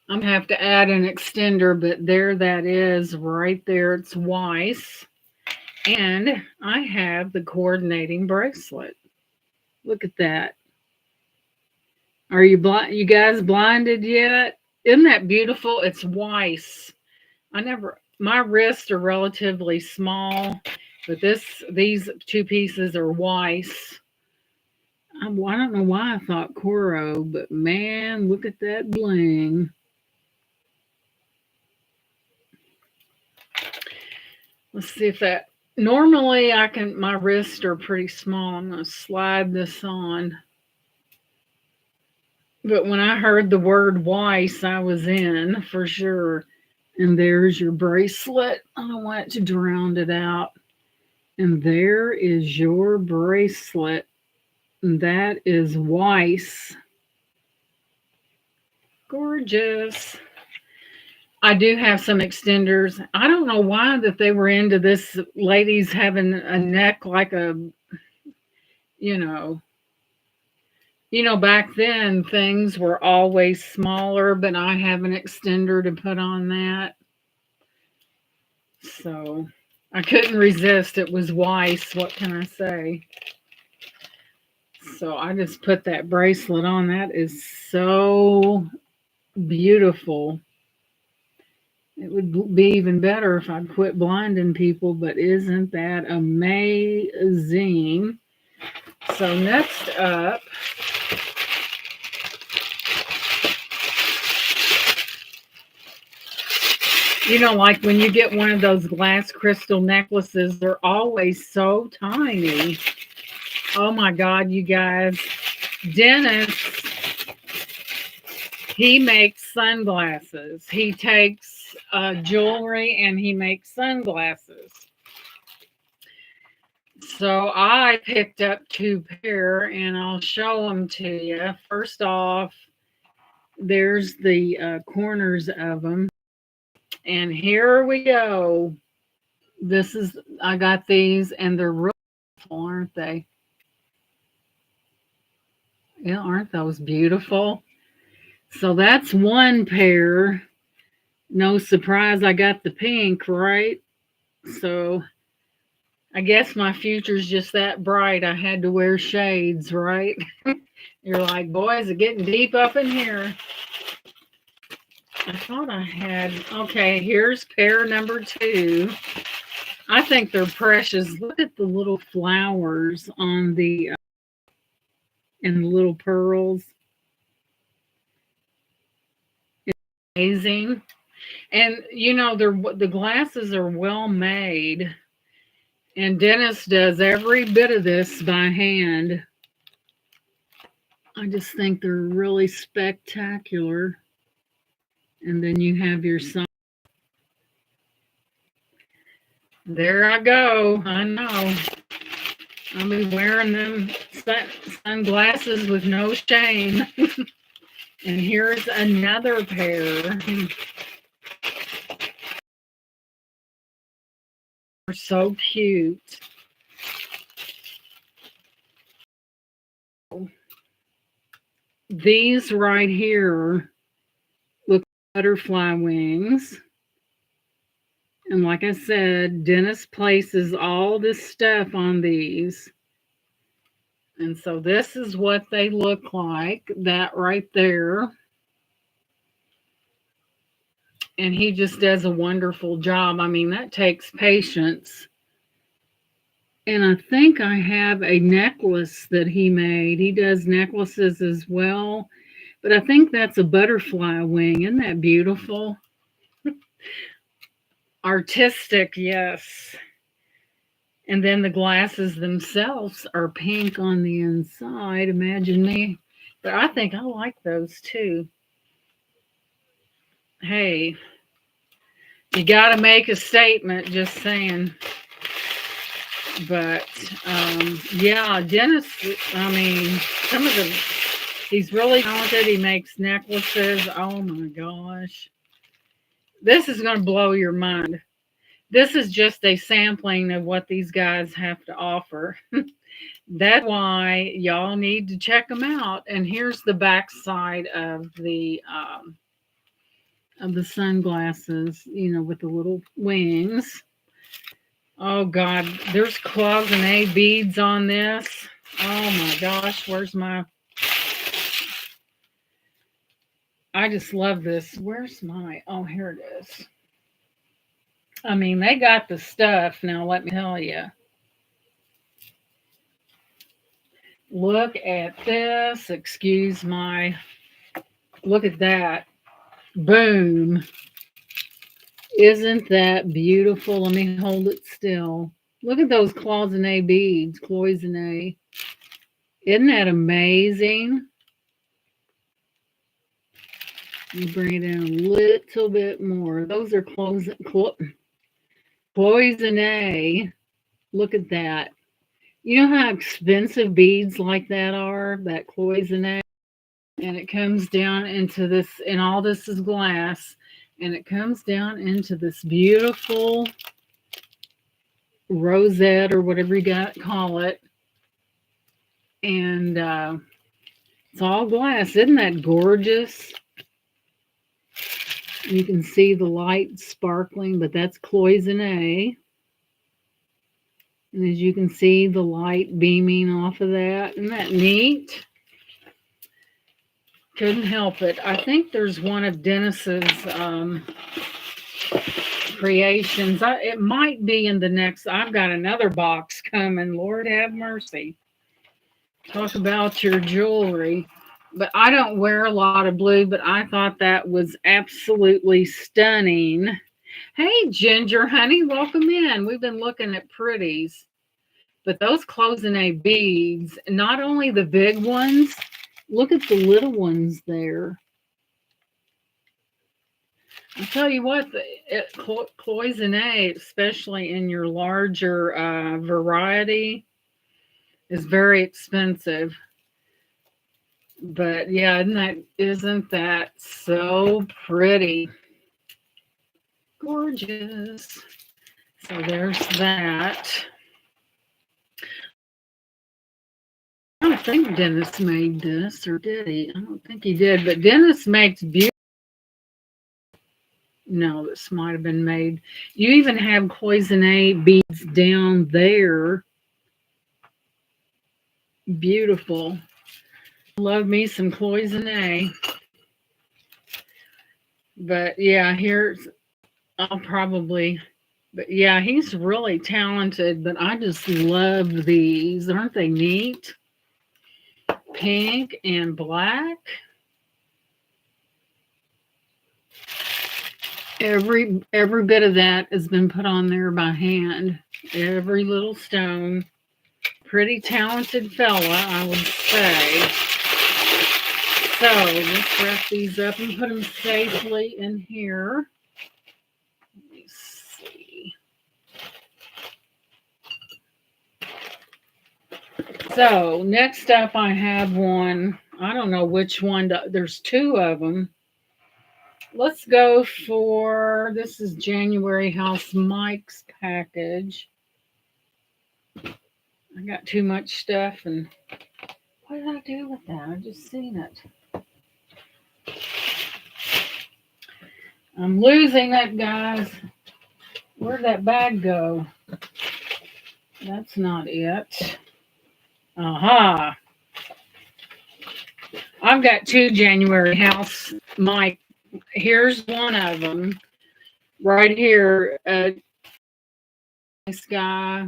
I'm gonna have to add an extender, but there that is right there. It's Weiss. And I have the coordinating bracelet. Look at that. Are you blind? You guys blinded yet? Isn't that beautiful? It's Weiss. My wrists are relatively small, but these two pieces are Weiss. I don't know why I thought Coro, but man, look at that bling. Let's see if that. Normally, my wrists are pretty small. I'm going to slide this on. But when I heard the word Weiss, I was in for sure. And there's your bracelet. I don't want it to drown it out. And there is your bracelet. And that is Weiss. Gorgeous. I do have some extenders. I don't know why that they were into this ladies having a neck like a, you know, back then things were always smaller, but I have an extender to put on that. So I couldn't resist. It was Weiss. What can I say? So I just put that bracelet on. That is so beautiful. It would be even better if I'd quit blinding people, but isn't that amazing? So next up, like when you get one of those glass crystal necklaces, they're always so tiny. Oh my God, you guys. Dennis, he makes sunglasses. He takes jewelry and he makes sunglasses. So I picked up two pair and I'll show them to you. First off, there's the corners of them. And here we go. I got these and they're real beautiful, aren't they? Yeah, aren't those beautiful? So that's one pair. No surprise, I got the pink, right? So I guess my future's just that bright. I had to wear shades, right? You're like, boys, it's getting deep up in here. I thought I had, okay, here's pair number two. I think they're precious. Look at the little flowers on and the little pearls. It's amazing. And the glasses are well made. And Dennis does every bit of this by hand. I just think they're really spectacular. And then you have your sun. There I go. I know. I'll be wearing them sunglasses with no shame. And here's another pair. They're so cute. These right here look like butterfly wings. And like I said, Dennis places all this stuff on these. And so this is what they look like, that right there. And he just does a wonderful job. I mean, that takes patience. And I think I have a necklace that he made. He does necklaces as well. But I think that's a butterfly wing. Isn't that beautiful? Artistic, yes. And then the glasses themselves are pink on the inside. Imagine me. But I think I like those too. Hey, you got to make a statement, just saying. But yeah, Dennis, I mean, some of the, he's really talented. He makes necklaces. Oh my gosh. This is going to blow your mind. This is just a sampling of what these guys have to offer. That's why y'all need to check them out. And here's the back side of the sunglasses, you know, with the little wings. Oh God, there's cloisonne beads on this. Oh my gosh, where's my? I just love this. Where's my? Oh, here it is. I mean, they got the stuff. Now, let me tell you. Look at this. Excuse my. Look at that. Boom. Isn't that beautiful? Let me hold it still. Look at those cloisonne beads. Cloisonne. Isn't that amazing? Let me bring it in a little bit more. Those are cloisonne. Look at that. You know how expensive beads like that are? That cloisonne? And it comes down into this, and all this is glass, and it comes down into this beautiful rosette or whatever you got to call it. And it's all glass. Isn't that gorgeous? You can see the light sparkling, but that's cloisonne. And as you can see, the light beaming off of that. Isn't that neat? Couldn't help it. I think there's one of Dennis's creations. It might be in the next. I've got another box coming. Lord have mercy. Talk about your jewelry. But I don't wear a lot of blue, but I thought that was absolutely stunning. Hey, Ginger, honey, welcome in. We've been looking at pretties. But those cloisonne beads, not only the big ones, look at the little ones there. I'll tell you what, cloisonne, especially in your larger variety, is very expensive. But yeah, isn't that so pretty? Gorgeous. So there's that. I don't think Dennis made this, or did he? I don't think he did, but Dennis makes beautiful. No, this might have been made. You even have cloisonne beads down there. Beautiful. Love me some cloisonne. But yeah, I'll probably, but yeah, he's really talented, but I just love these. Aren't they neat? Pink and black. Every bit of that has been put on there by hand. Every little stone. Pretty talented fella, I would say. So let's wrap these up and put them safely in here. Let me see. So next up, I have one. I don't know which one. There's two of them. Let's go for, this is January House Mike's package. I got too much stuff, and What did I do with that? I just seen it. I'm losing it, guys. Where'd that bag go? That's not it. Aha. I've got two January house mic. Here's one of them right here. Nice guy.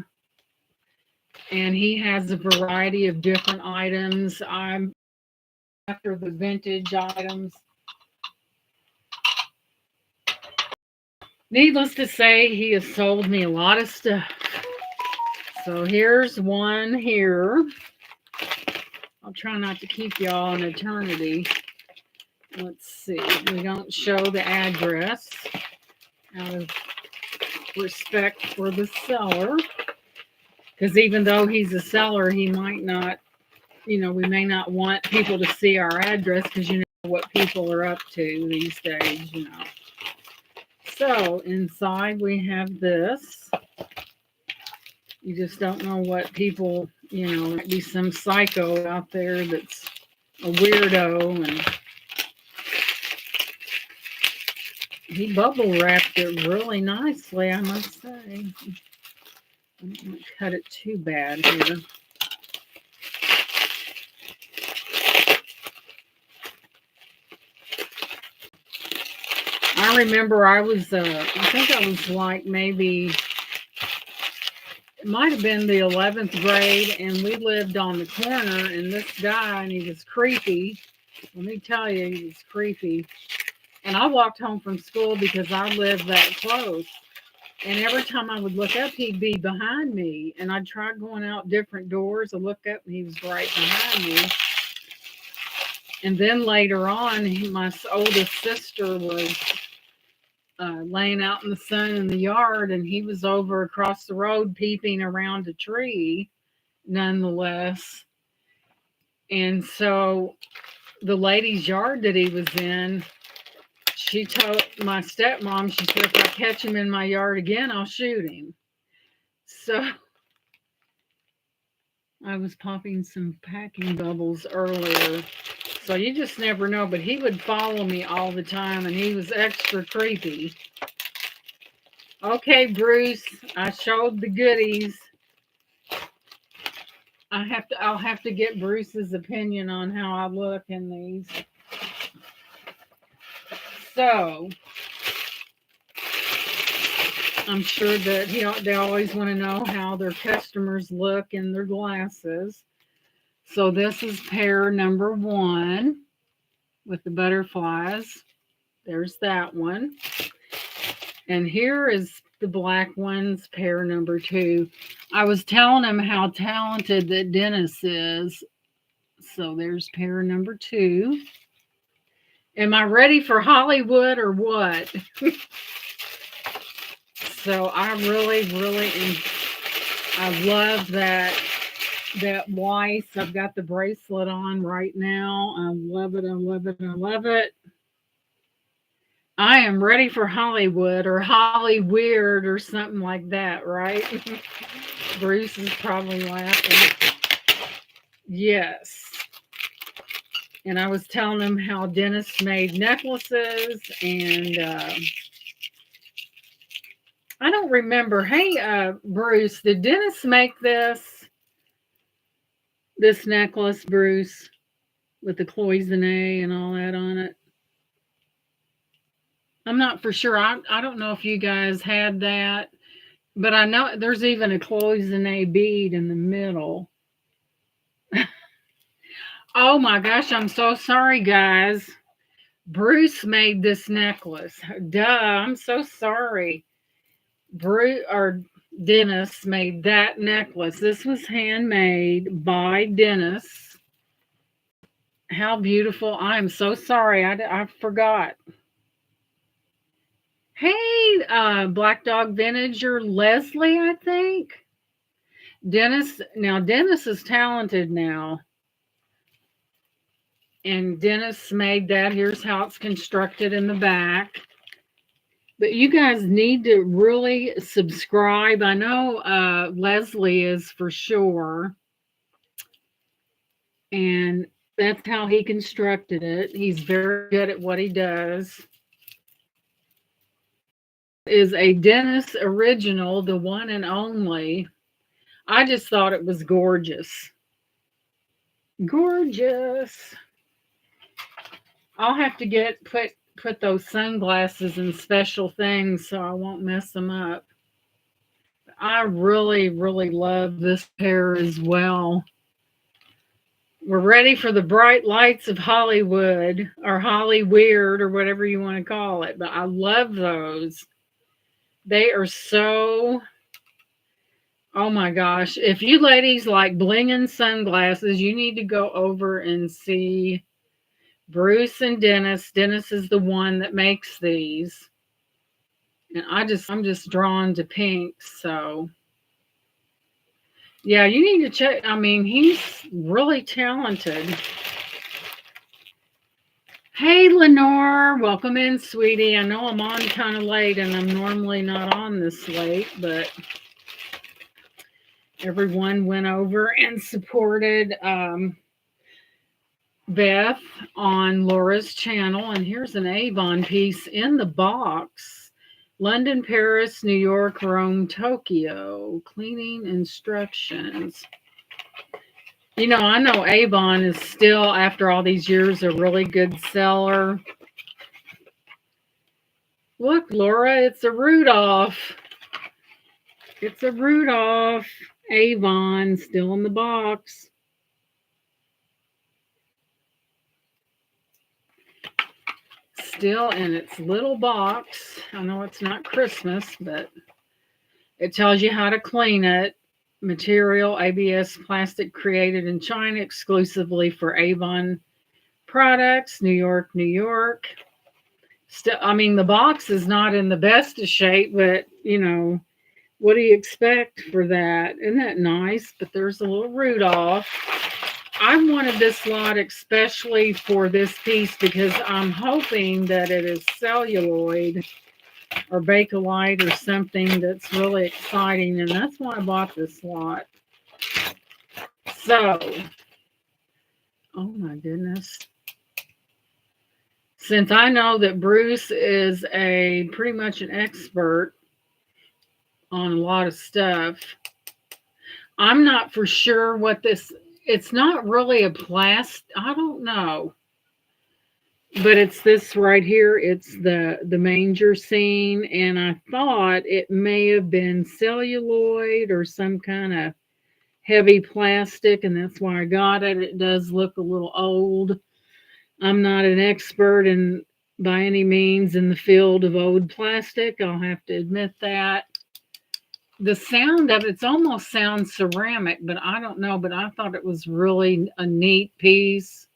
And he has a variety of different items. I'm after the vintage items. Needless to say, he has sold me a lot of stuff. So here's one here. I'll try not to keep y'all an eternity. Let's see. We don't show the address out of respect for the seller. Because even though he's a seller, he might not, we may not want people to see our address because you know what people are up to these days. So inside we have this. You just don't know what people, might be some psycho out there that's a weirdo. And he bubble wrapped it really nicely, I must say. I don't want to cut it too bad here. I remember I think I was like maybe, it might have been the 11th grade, and we lived on the corner, and this guy, and he was creepy. Let me tell you, he was creepy. And I walked home from school because I lived that close. And every time I would look up, he'd be behind me. And I'd try going out different doors. I look up, and he was right behind me. And then later on, my oldest sister was laying out in the sun in the yard, and he was over across the road peeping around a tree, nonetheless. And so the lady's yard that he was in, she told my stepmom, she said, if I catch him in my yard again, I'll shoot him. So I was popping some packing bubbles earlier. So you just never know. But he would follow me all the time, and he was extra creepy. Okay, Bruce, I showed the goodies. I'll have to get Bruce's opinion on how I look in these. So I'm sure that they always want to know how their customers look in their glasses. So this is pair number 1 with the butterflies. There's that one. And here is the black ones, pair number 2. I was telling him how talented that Dennis is. So there's pair number 2. Am I ready for Hollywood or what? So I really, really I love that Weiss. I've got the bracelet on right now. I love it. I love it. I love it. I am ready for Hollywood or Hollyweird or something like that, right? Bruce is probably laughing. Yes. And I was telling him how Dennis made necklaces, and I don't remember. Hey, Bruce, did Dennis make this necklace, Bruce, with the cloisonne and all that on it? I'm not for sure. I don't know if you guys had that, but I know there's even a cloisonne bead in the middle. Oh my gosh, I'm so sorry, guys. Bruce made this necklace. Duh, I'm so sorry. Dennis made that necklace. This was handmade by Dennis. How beautiful. I am so sorry. I forgot. Hey, Black Dog Vinegar, Leslie, I think. Dennis is talented now. And Dennis made that. Here's how it's constructed in the back. But you guys need to really subscribe. I know Leslie is for sure. And that's how he constructed it. He's very good at what he does. Is a Dennis original, the one and only. I just thought it was gorgeous. Gorgeous. I'll have to put those sunglasses in special things so I won't mess them up. I really, really love this pair as well. We're ready for the bright lights of Hollywood or Holly Weird or whatever you want to call it. But I love those. They are so, oh my gosh. If you ladies like blinging sunglasses, you need to go over and see Bruce and Dennis. Dennis is the one that makes these. And I'm just drawn to pink. So yeah, you need to check. I mean, he's really talented. Hey, Lenore, welcome in, sweetie. I know I'm on kind of late, and I'm normally not on this late, but everyone went over and supported Beth on Laura's channel. And here's an Avon piece in the box. London, Paris, New York, Rome, Tokyo. Cleaning instructions. You know, I know Avon is still, after all these years, a really good seller. Look, Laura, it's a Rudolph. It's a Rudolph. Avon, still in the box. Still in its little box. I know it's not Christmas, but it tells you how to clean it. Material, ABS plastic created in China exclusively for Avon products. New York, New York. Still, I mean, the box is not in the best of shape, but you know, what do you expect for that? Isn't that nice? But there's a little Rudolph. I wanted this lot especially for this piece because I'm hoping that it is celluloid or Bakelite or something that's really exciting, and that's why I bought this lot. So, oh my goodness. Since I know that Bruce is a pretty much an expert on a lot of stuff, I'm not for sure what this, it's not really a plastic, I don't know. But it's this right here. It's the manger scene, and I thought it may have been celluloid or some kind of heavy plastic, and that's why I got it. It does look a little old. I'm not an expert in by any means in the field of old plastic. I'll have to admit that. The sound of it's almost sounds ceramic, but I don't know. But I thought it was really a neat piece.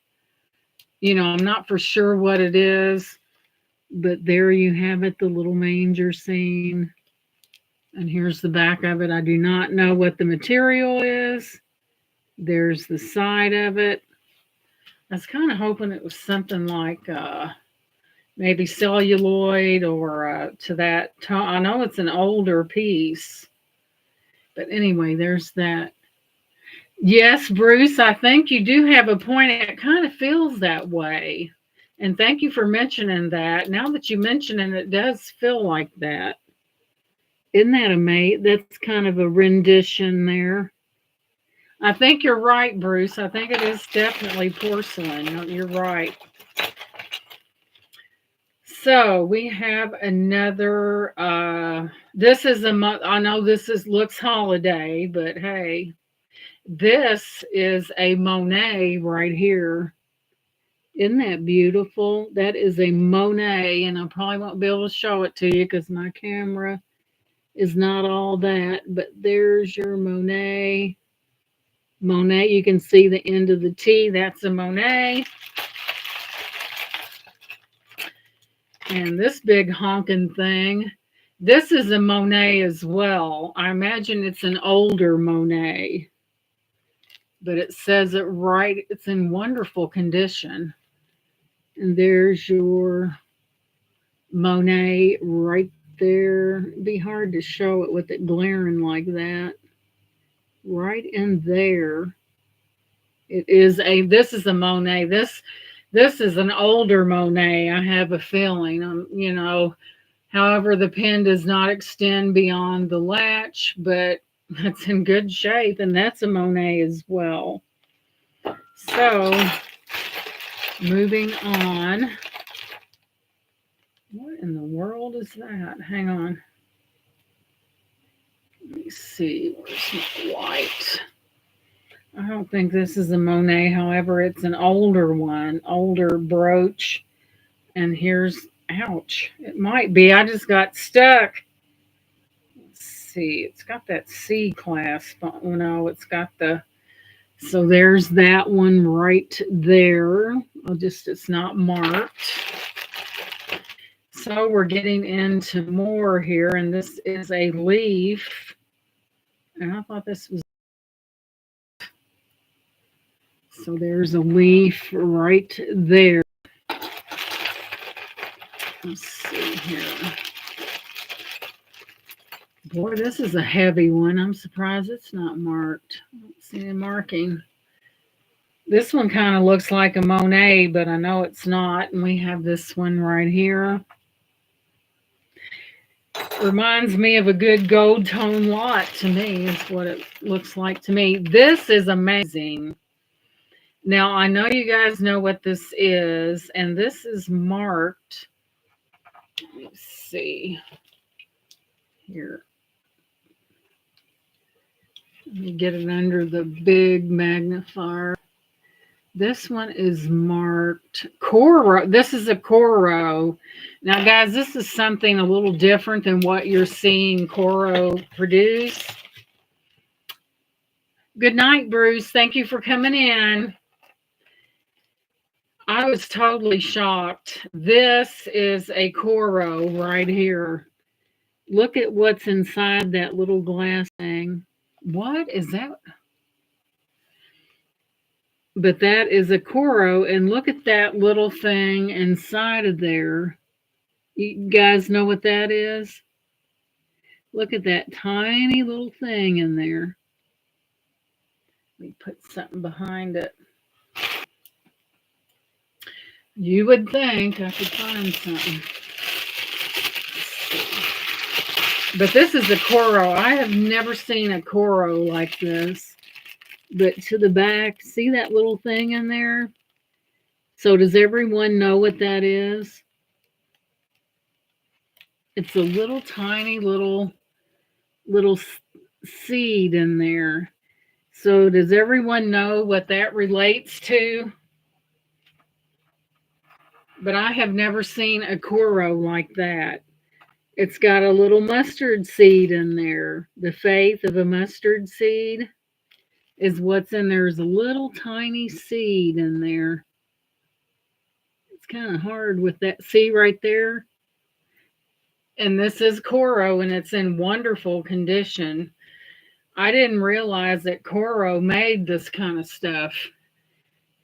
You know, I'm not for sure what it is, but there you have it, the little manger scene. And here's the back of it. I do not know what the material is. There's the side of it. I was kind of hoping it was something like maybe celluloid or to that tone. I know it's an older piece. But anyway, there's that. Yes, Bruce, I think you do have a point. It kind of feels that way. And thank you for mentioning that. Now that you mention it, it does feel like that. Isn't that amazing? That's kind of a rendition there. I think you're right, Bruce. I think it is definitely porcelain. You're right. So we have another. This is a. I know this is looks holiday, but hey, this is a Monet right here. Isn't that beautiful? That is a Monet, and I probably won't be able to show it to you because my camera is not all that. But there's your Monet. Monet, you can see the end of the T. That's a Monet. And this big honking thing, this is a Monet as well. I imagine it's an older Monet. But it says it right. It's in wonderful condition. And there's your Monet right there. It'd be hard to show it with it glaring like that. Right in there. This is a Monet. This is an older Monet. I have a feeling. However, the pen does not extend beyond the latch, but it's in good shape, and that's a Monet as well. So, moving on. What in the world is that? Hang on. Let me see. Where's my white? I don't think this is a Monet. However, it's an older one, older brooch. And here's, ouch, it might be. I just got stuck. Let's see. It's got that C clasp. Oh, no, it's got the, so there's that one right there. It's not marked. So we're getting into more here, and this is a leaf. And I thought this was, so there's a leaf right there. Let's see here. Boy, this is a heavy one. I'm surprised it's not marked. I don't see a marking. This one kind of looks like a Monet, but I know it's not. And we have this one right here. Reminds me of a good gold tone lot to me, is what it looks like to me. This is amazing. Now, I know you guys know what this is, and this is marked. Let me see here. Let me get it under the big magnifier. This one is marked Coro. This is a Coro. Now, guys, this is something a little different than what you're seeing Coro produce. Good night, Bruce. Thank you for coming in. I was totally shocked. This is a Coro right here. Look at what's inside that little glass thing. What is that? But that is a Coro, and look at that little thing inside of there. You guys know what that is? Look at that tiny little thing in there. Let me put something behind it. You would think I could find something. But this is a Coro. I have never seen a Coro like this. But to the back, see that little thing in there? So does everyone know what that is? It's a little tiny little seed in there. So does everyone know what that relates to? But I have never seen a Coro like that. It's got a little mustard seed in there. The faith of a mustard seed is what's in there. There's a little tiny seed in there. It's kind of hard with that. See right there? And this is Coro, and it's in wonderful condition. I didn't realize that Coro made this kind of stuff.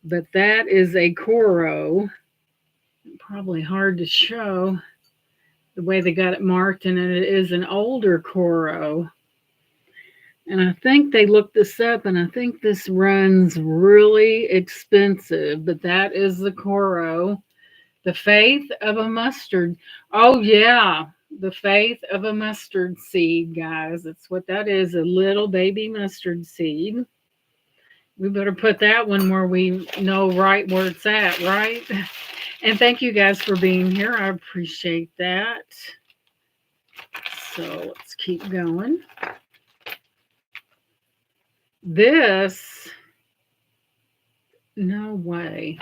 But that is a Coro. Probably hard to show the way they got it marked, and it is an older Coro. And I think they looked this up, and I think this runs really expensive, but that is the Coro. The faith of a mustard. Oh, yeah. The faith of a mustard seed, guys. That's what that is, a little baby mustard seed. We better put that one where we know right where it's at, right? And thank you guys for being here. I appreciate that. So let's keep going. This, no way.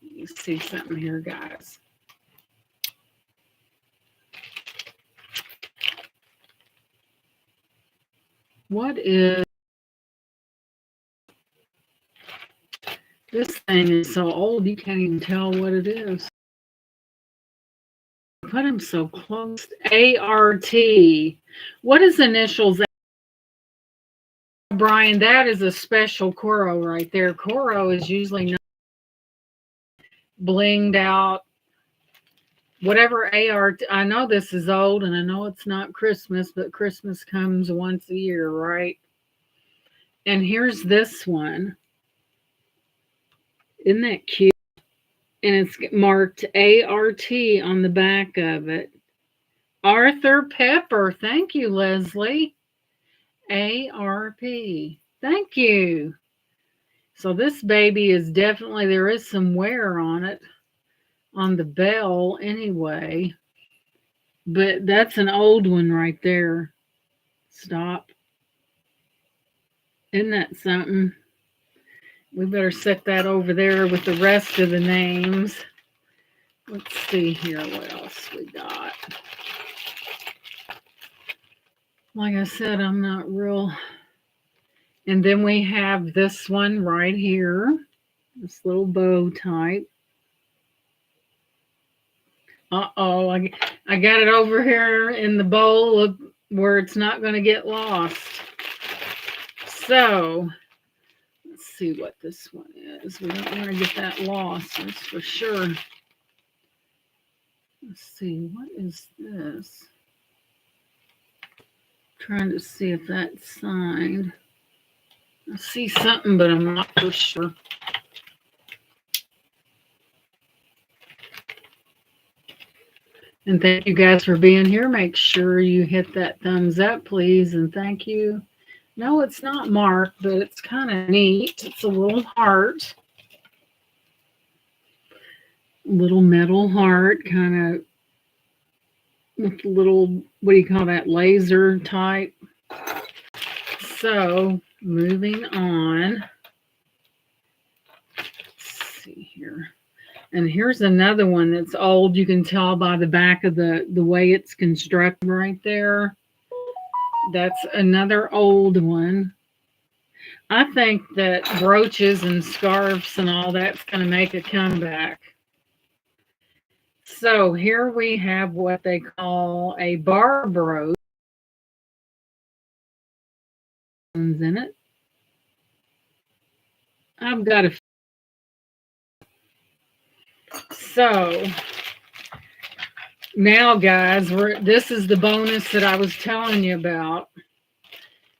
Let me see something here, guys. What is, this thing is so old you can't even tell what it is. Put him so close. ART. What is initials? Brian, that is a special Coro right there. Coro is usually not blinged out. Whatever ART. I know this is old, and I know it's not Christmas, but Christmas comes once a year, right? And here's this one. Isn't that cute? And it's marked ART on the back of it. Arthur Pepper. Thank you, Leslie. ARP. Thank you. So this baby is definitely, there is some wear on it, on the bell anyway. But that's an old one right there. Stop. Isn't that something? We better set that over there with the rest of the names. Let's see here what else we got. Like I said, I'm not real. And then we have this one right here, this little bow type. Uh-oh, I got it over here in the bowl of where it's not going to get lost. So, let's see what this one is. We don't want to get that lost, that's for sure. Let's see, what is this? Trying to see if that's signed. I see something, but I'm not for sure. And thank you guys for being here. Make sure you hit that thumbs up, please, and thank you. No, it's not marked, but it's kind of neat. It's a little heart. Little metal heart, kind of with little, what do you call that, laser type. So, moving on. Let's see here. And here's another one that's old. You can tell by the back of the way it's constructed right there. That's another old one. I think that brooches and scarves and all that's going to make a comeback. So here we have what they call a bar brooch. In it. I've got a. So now, guys, this is the bonus that I was telling you about.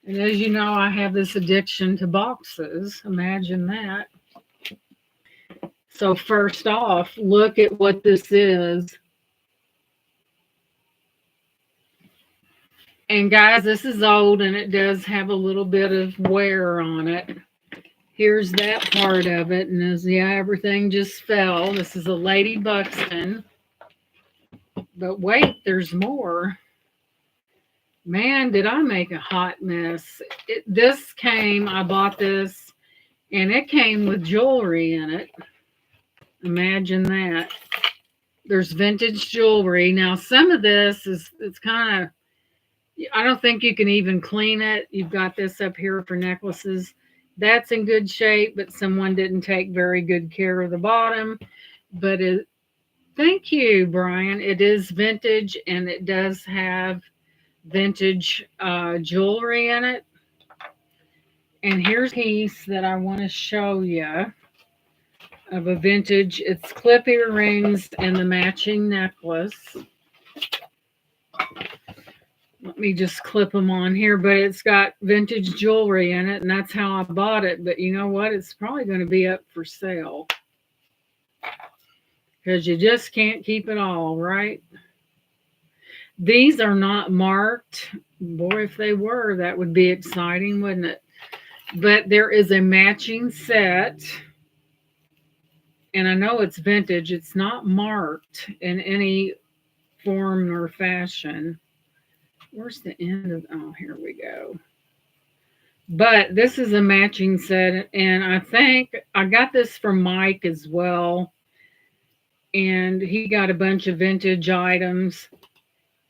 And as you know, I have this addiction to boxes. Imagine that. So first off, look at what this is. And guys, this is old and it does have a little bit of wear on it. Here's that part of it. And as everything just fell. This is a Lady Buxton. But wait, there's more. Man, did I make a hot mess. I bought this, and it came with jewelry in it. Imagine that. There's vintage jewelry. Now, some of this it's kind of, I don't think you can even clean it. You've got this up here for necklaces. That's in good shape, but someone didn't take very good care of the bottom. But thank you, Brian. It is vintage, and it does have vintage jewelry in it. And here's a piece that I want to show you of a vintage. It's clip earrings and the matching necklace. Let me just clip them on here, but it's got vintage jewelry in it, and that's how I bought it. But you know what? It's probably going to be up for sale because you just can't keep it all, right? These are not marked. Boy, if they were, that would be exciting, wouldn't it? But there is a matching set, and I know it's vintage. It's not marked in any form or fashion. Where's the end of, oh, here we go. But this is a matching set, and I think I got this from Mike as well, and he got a bunch of vintage items.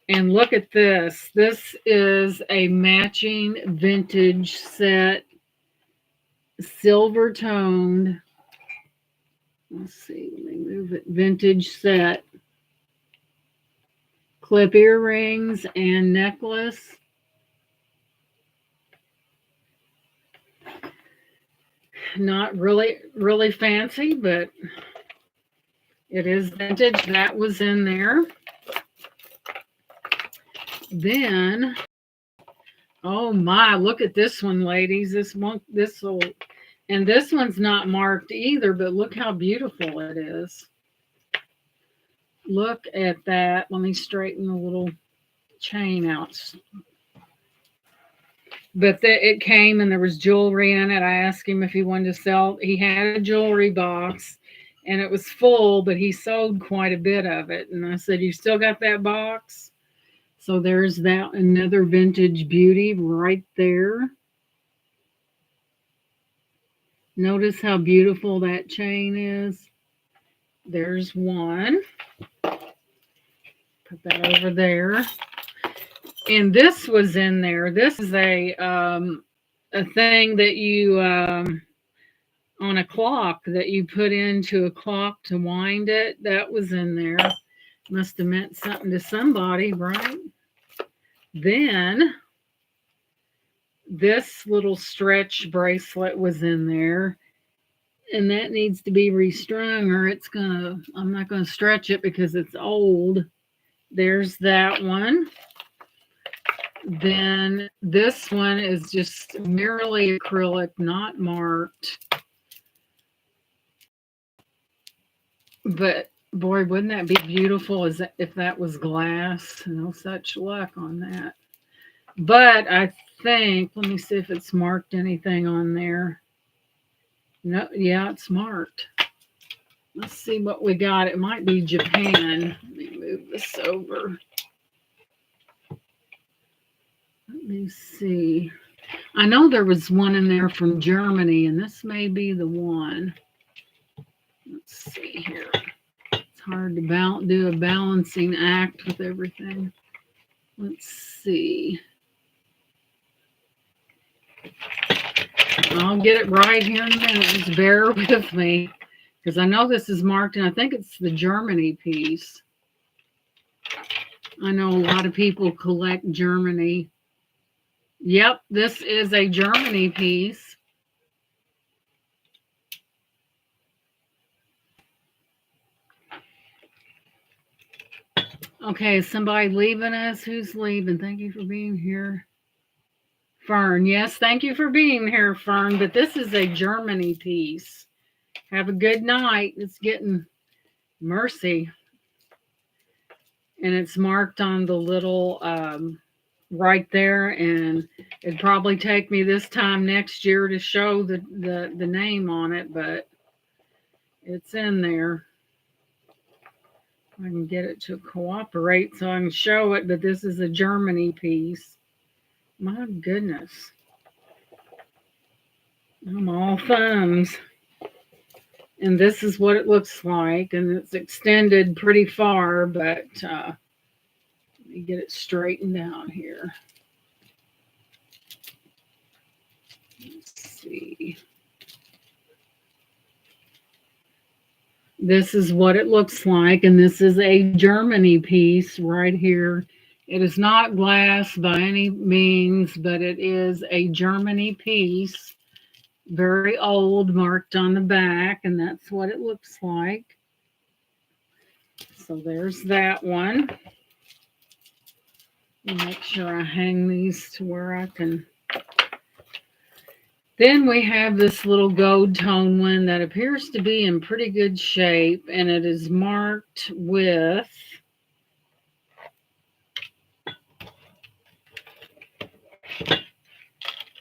And look at this. This is a matching vintage set, silver toned. Let's see, let me move it. Vintage set. Clip earrings and necklace. Not really fancy, but it is vintage. That was in there. Then, oh my, look at this one, ladies. This will And this one's not marked either, but look how beautiful it is. Look at that. Let me straighten the little chain out. But it came and there was jewelry in it. I asked him if he wanted to sell. He had a jewelry box and it was full, but he sold quite a bit of it. And I said, "You still got that box?" So there's that, another vintage beauty right there. Notice how beautiful that chain is. There's one. Put that over there. And this was in there. This is a thing that you on a clock that you put into a clock to wind it. That was in there. Must have meant something to somebody, right? Then this little stretch bracelet was in there. And that needs to be restrung or I'm not gonna stretch it because it's old. There's that one. Then this one is just merely acrylic, not marked. But boy, wouldn't that be beautiful if that was glass? No such luck on that. But I think, let me see if it's marked anything on there. No, yeah, it's marked. Let's see what we got. It might be Japan. Let me move this over. Let me see. I know there was one in there from Germany, and this may be the one. Let's see here. It's hard to do a balancing act with everything. Let's see. I'll get it right here in a minute. Just bear with me, because I know this is marked, and I think it's the Germany piece. I know a lot of people collect Germany. Yep, this is a Germany piece. Okay, is somebody leaving us? Who's leaving? Thank you for being here. Fern, yes, thank you for being here, Fern. But this is a Germany piece. Have a good night. It's getting mercy. And it's marked on the little right there, and it'd probably take me this time next year to show the name on it, but it's in there. I can get it to cooperate so I can show it, but this is a Germany piece. My goodness. I'm all thumbs. And this is what it looks like, and it's extended pretty far, but let me get it straightened out here. Let's see. This is what it looks like, and this is a Germany piece right here. It is not glass by any means, but it is a Germany piece. Very old, marked on the back, and that's what it looks like. So there's that one. Make sure I hang these to where I can. Then we have this little gold tone one that appears to be in pretty good shape, and it is marked with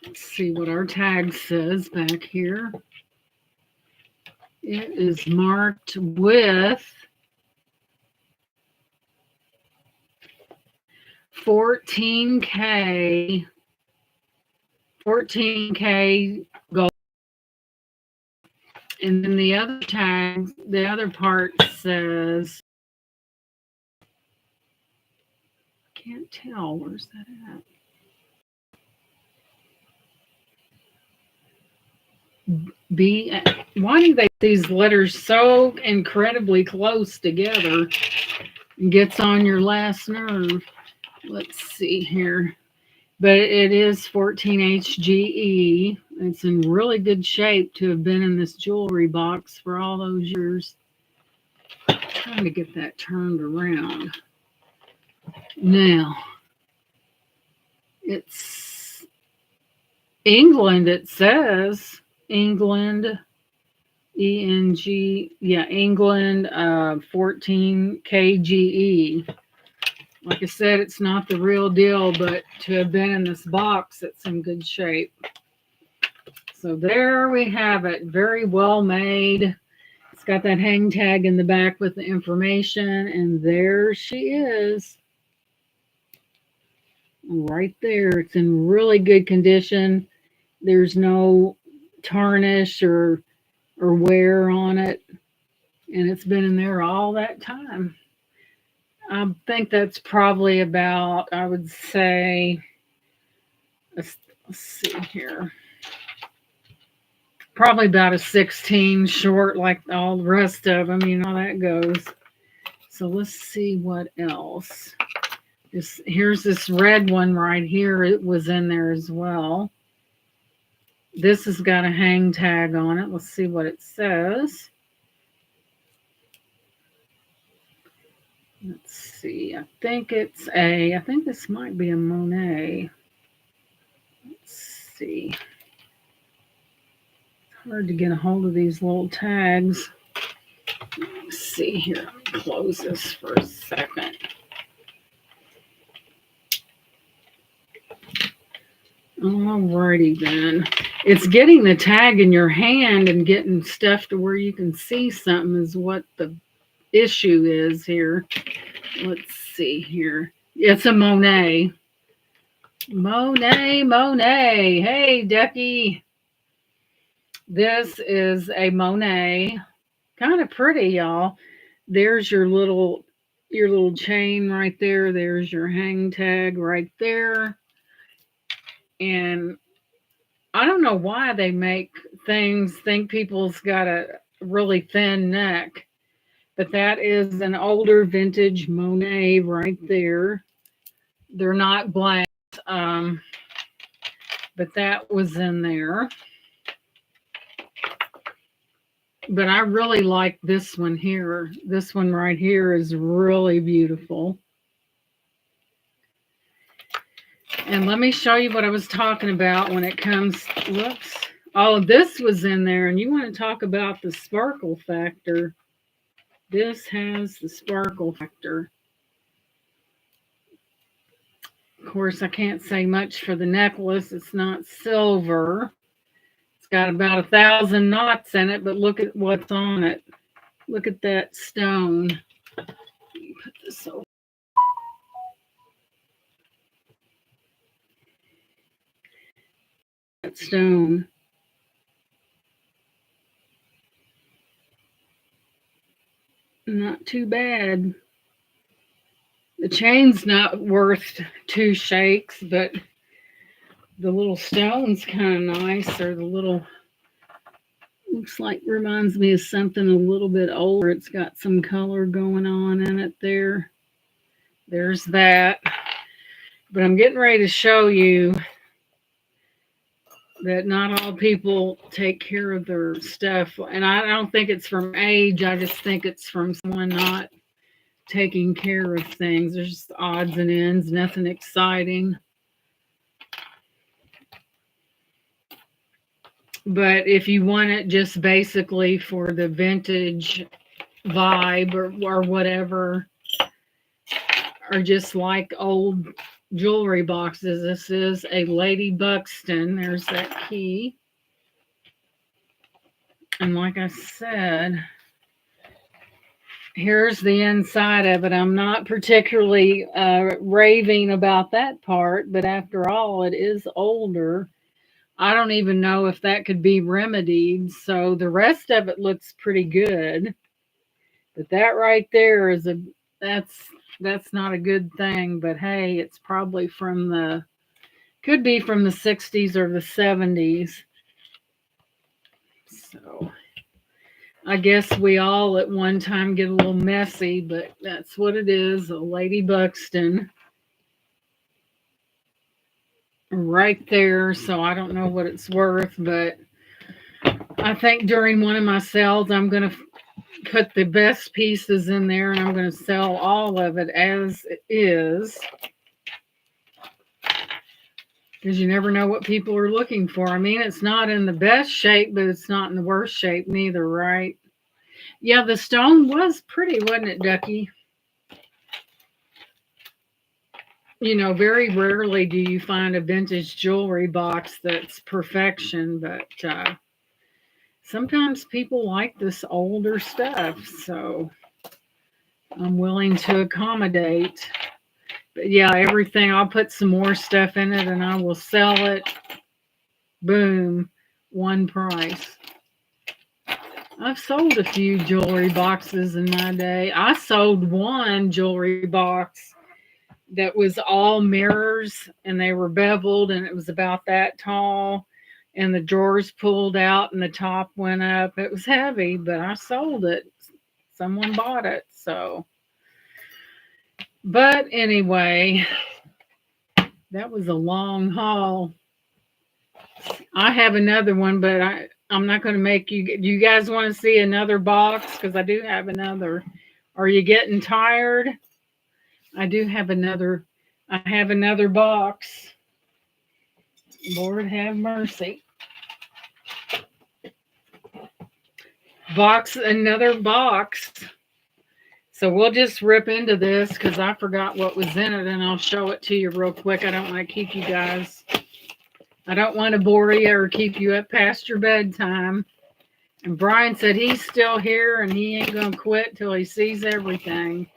let's see what our tag says back here. It is marked with 14K gold. And then the other tag, the other part says, I can't tell, where's that at? Why do they these letters so incredibly close together and gets on your last nerve? Let's see here. But it is 14HGE. It's in really good shape to have been in this jewelry box for all those years. I'm trying to get that turned around. Now, it's England, it says. England, ENG, yeah, England, 14 KGE. Like I said, it's not the real deal, but to have been in this box, it's in good shape. So there we have it. Very well made. It's got that hang tag in the back with the information, and there she is. Right there. It's in really good condition. There's no tarnish or wear on it, and it's been in there all that time. I think that's probably about, I would say, let's see here, probably about a 16 short, like all the rest of them. You know how that goes. So let's see what else. Here's this red one right here. It was in there as well. This has got a hang tag on it. Let's see what it says. Let's see. I think this might be a Monet. Let's see. It's hard to get a hold of these little tags. Let's see here. Let me close this for a second. Alrighty then. It's getting the tag in your hand and getting stuff to where you can see something is what the issue is here. Let's see here. It's a Monet. Monet. Hey, Ducky. This is a Monet. Kind of pretty, y'all. There's your little chain right there. There's your hang tag right there. And I don't know why they make things think people's got a really thin neck, but that is an older vintage Monet right there. They're not glass, but that was in there. But I really like this one here. This one right here is really beautiful. And let me show you what I was talking about when it comes, whoops. All of this was in there, and you want to talk about the sparkle factor. This has the sparkle factor. Of course, I can't say much for the necklace. It's not silver. It's got about 1,000 knots in it, but look at what's on it. Look at that stone. Let me put this over. That stone. Not too bad. The chain's not worth 2 shakes, but the little stone's kind of nice, or the little, looks like, reminds me of something a little bit older. It's got some color going on in it there. There's that. But I'm getting ready to show you that not all people take care of their stuff. And I don't think it's from age. I just think it's from someone not taking care of things. There's just odds and ends, nothing exciting. But if you want it just basically for the vintage vibe or whatever, or just like old jewelry boxes, this is a Lady Buxton. There's that key. And like I said, here's the inside of it. I'm not particularly raving about that part, but after all, it is older. I don't even know if that could be remedied. So the rest of it looks pretty good. But that right there is that's not a good thing. But hey, it's probably could be from the 60s or the 70s. So I guess we all at one time get a little messy, but that's what it is, a Lady Buxton. Right there. So I don't know what it's worth, but I think during one of my sales, I'm going to put the best pieces in there, and I'm going to sell all of it as it is. because you never know what people are looking for. I mean, it's not in the best shape, but it's not in the worst shape neither, right? Yeah, the stone was pretty, wasn't it, Ducky? You know, very rarely do you find a vintage jewelry box that's perfection, but sometimes people like this older stuff, so I'm willing to accommodate. But yeah, everything, I'll put some more stuff in it and I will sell it. Boom, one price. I've sold a few jewelry boxes in my day. I sold one jewelry box that was all mirrors and they were beveled and it was about that tall and the drawers pulled out and the top went up. It was heavy, but I sold it. Someone bought it. So, but anyway, that was a long haul. I have another one, but I'm not going to make you. Do you guys want to see another box? Because I do have another. Are you getting tired? I do have another. I have another box. Lord have mercy. Another box. So we'll just rip into this because I forgot what was in it and I'll show it to you real quick. I don't want to keep you guys. I don't want to bore you or keep you up past your bedtime. And Brian said he's still here and he ain't going to quit till he sees everything.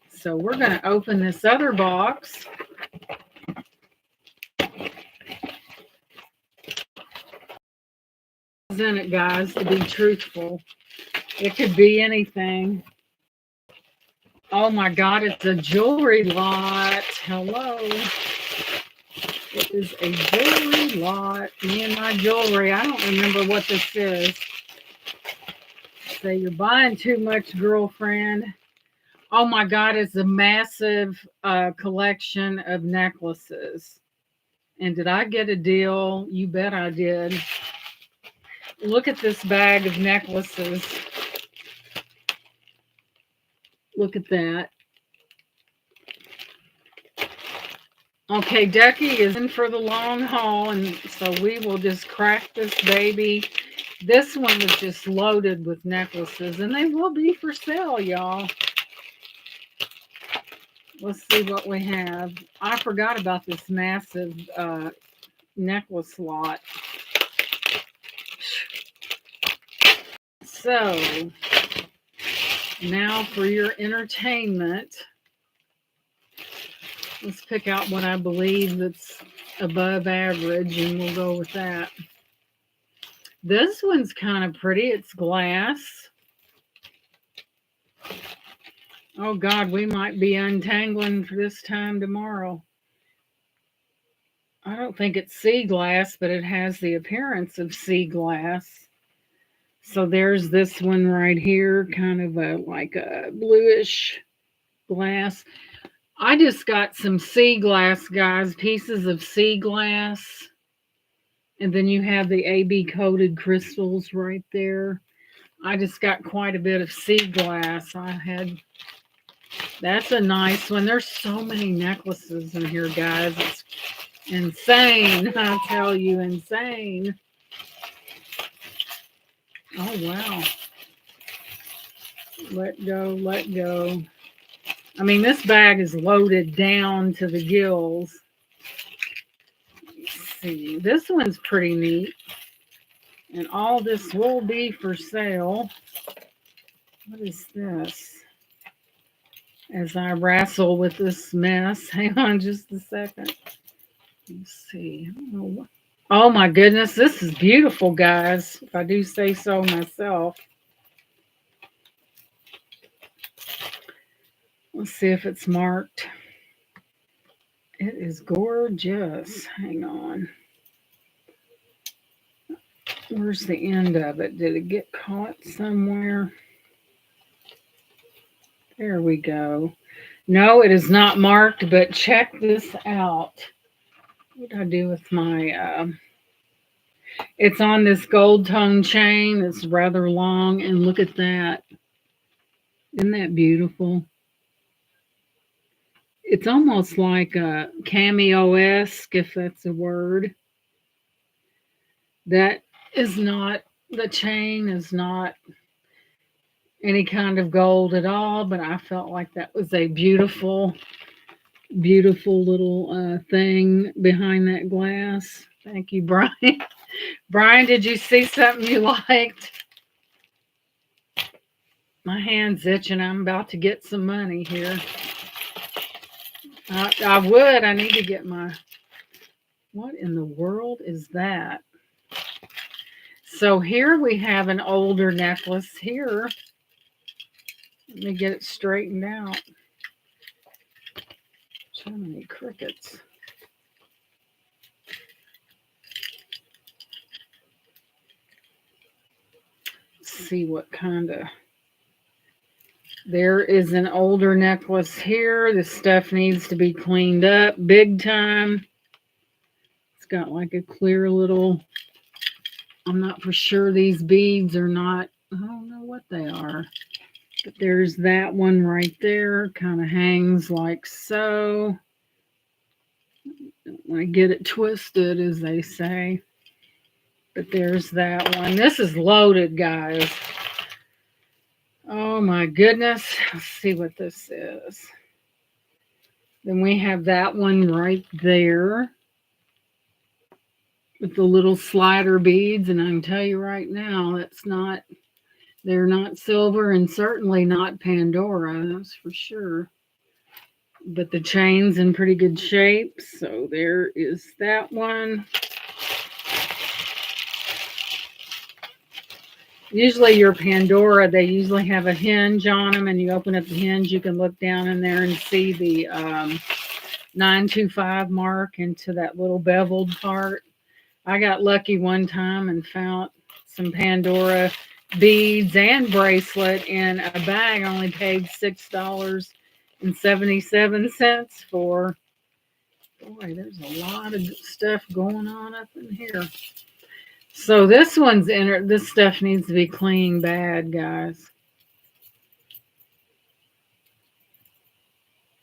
So we're going to open this other box. In it, guys, to be truthful. It could be anything. Oh my God, it's a jewelry lot. Hello. It is a jewelry lot. Me and my jewelry. I don't remember what this is. Say you're buying too much, girlfriend. Oh my God, it's a massive collection of necklaces. And did I get a deal? You bet I did. Look at this bag of necklaces. Look at that. Okay, Ducky is in for the long haul, and so we will just crack this baby. This one is just loaded with necklaces, and they will be for sale, y'all. Let's see what we have. I forgot about this massive necklace lot. So, now for your entertainment, let's pick out what I believe that's above average, and we'll go with that. This one's kind of pretty. It's glass. Oh, God, we might be untangling for this time tomorrow. I don't think it's sea glass, but it has the appearance of sea glass. So there's this one right here, kind of like a bluish glass. I just got some sea glass, guys, pieces of sea glass. And then you have the AB coated crystals right there. I just got quite a bit of sea glass. That's a nice one. There's so many necklaces in here, guys. It's insane. I tell you, insane. Oh, wow. Let go, let go. I mean, this bag is loaded down to the gills. Let's see. This one's pretty neat. And all this will be for sale. What is this? As I wrestle with this mess. Hang on just a second. Let's see. I don't know what. Oh my goodness, this is beautiful, guys, if I do say so myself. Let's see if it's marked. It is gorgeous. Hang on. Where's the end of it? Did it get caught somewhere? There we go. No, it is not marked, but check this out. What did I do with my... it's on this gold tone chain. It's rather long, and look at that. Isn't that beautiful? It's almost like a cameo-esque, if that's a word. That is not, the chain is not any kind of gold at all, but I felt like that was a beautiful, beautiful little thing behind that glass. Thank you, Brian. Brian, did you see something you liked? My hand's itching. I'm about to get some money here. I would. I need to get my. What in the world is that? So here we have an older necklace here. Let me get it straightened out. So many crickets. Let's see what kind of. There is an older necklace here. This stuff needs to be cleaned up big time. It's got like a clear little. I'm not for sure these beads are not. I don't know what they are. But there's that one right there. Kind of hangs like so. Don't want to get it twisted, as they say. But there's that one. This is loaded, guys. Oh my goodness. Let's see what this is. Then we have that one right there with the little slider beads. And I can tell you right now, they're not silver and certainly not Pandora, that's for sure. But the chain's in pretty good shape. So there is that one. Usually your Pandora, they usually have a hinge on them, and you open up the hinge, you can look down in there and see the 925 mark into that little beveled part. I got lucky one time and found some Pandora beads and bracelet in a bag. I only paid $6.77 for. Boy, there's a lot of stuff going on up in here. So this one's in. This stuff needs to be cleaned bad, guys.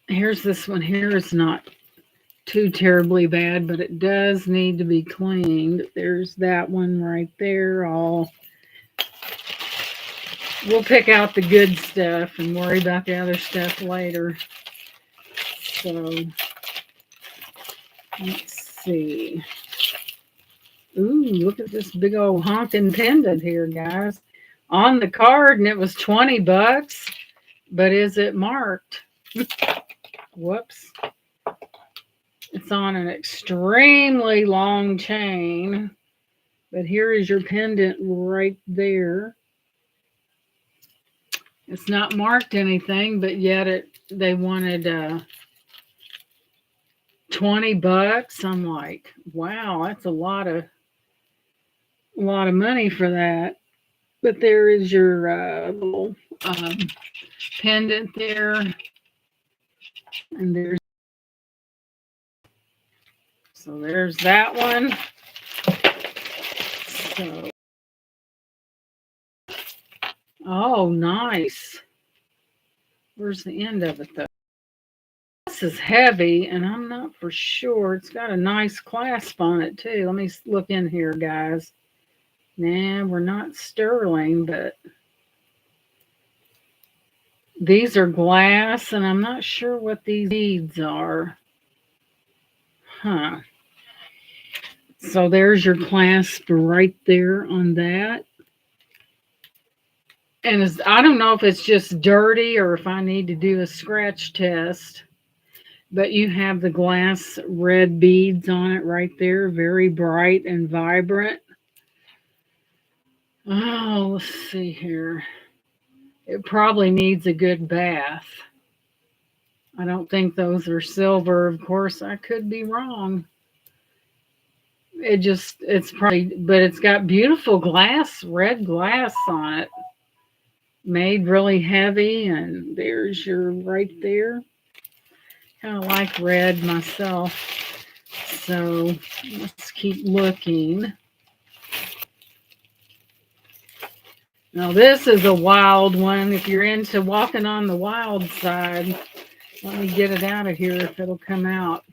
Here's this one here. It's not too terribly bad, but it does need to be cleaned. There's that one right there. We'll pick out the good stuff and worry about the other stuff later. So let's see. Ooh, look at this big old honking pendant here, guys. On the card, and it was $20, but is it marked? Whoops. It's on an extremely long chain, but here is your pendant right there. It's not marked anything, but yet they wanted $20. I'm like, wow, that's a lot of money for that. But there is your little pendant there, and there's that one. So, oh, nice. Where's the end of it though? This is heavy, and I'm not for sure. It's got a nice clasp on it too. Let me look in here, guys. Nah, we're not sterling, but these are glass, and I'm not sure what these beads are. Huh. So there's your clasp right there on that. And I don't know if it's just dirty or if I need to do a scratch test. But you have the glass red beads on it right there. Very bright and vibrant. Oh, let's see here. It probably needs a good bath. I don't think those are silver. Of course, I could be wrong. It's probably, but it's got beautiful glass, red glass on it. Made really heavy, and there's your right there. Kind of like red myself. So let's keep looking. Now this is a wild one. If you're into walking on the wild side, Let me get it out of here if it'll come out.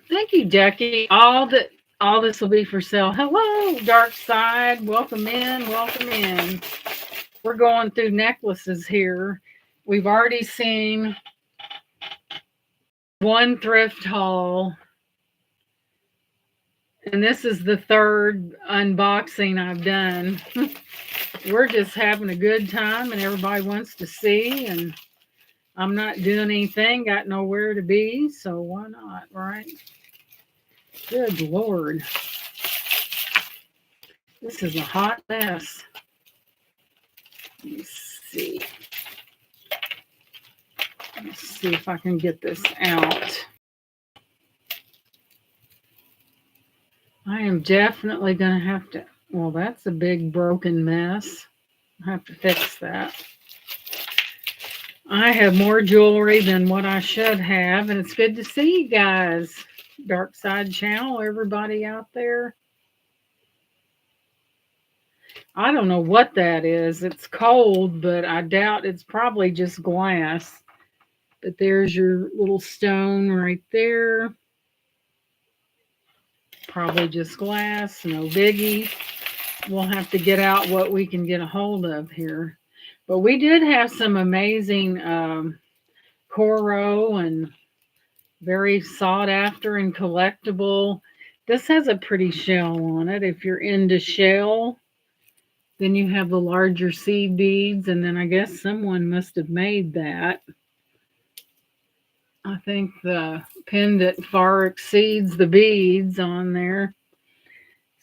Thank you, Jackie. All this will be for sale. Hello, Dark Side. Welcome in. Welcome in. We're going through necklaces here. We've already seen one thrift haul, and this is the third unboxing I've done. We're just having a good time, and everybody wants to see, and I'm not doing anything, got nowhere to be, so why not, right? Good Lord. This is a hot mess. Let's see. Let's see if I can get this out. I am definitely going to have to, well, that's a big broken mess. I have to fix that. I have more jewelry than what I should have, and it's good to see you guys. Dark Side Channel, everybody out there. I don't know what that is. It's cold, but I doubt it's probably just glass. But there's your little stone right there. Probably just glass, no biggie. We'll have to get out what we can get a hold of here. But we did have some amazing Coro and very sought after and collectible. This has a pretty shell on it. If you're into shell, then you have the larger seed beads, and then I guess someone must have made that. I think the pendant far exceeds the beads on there.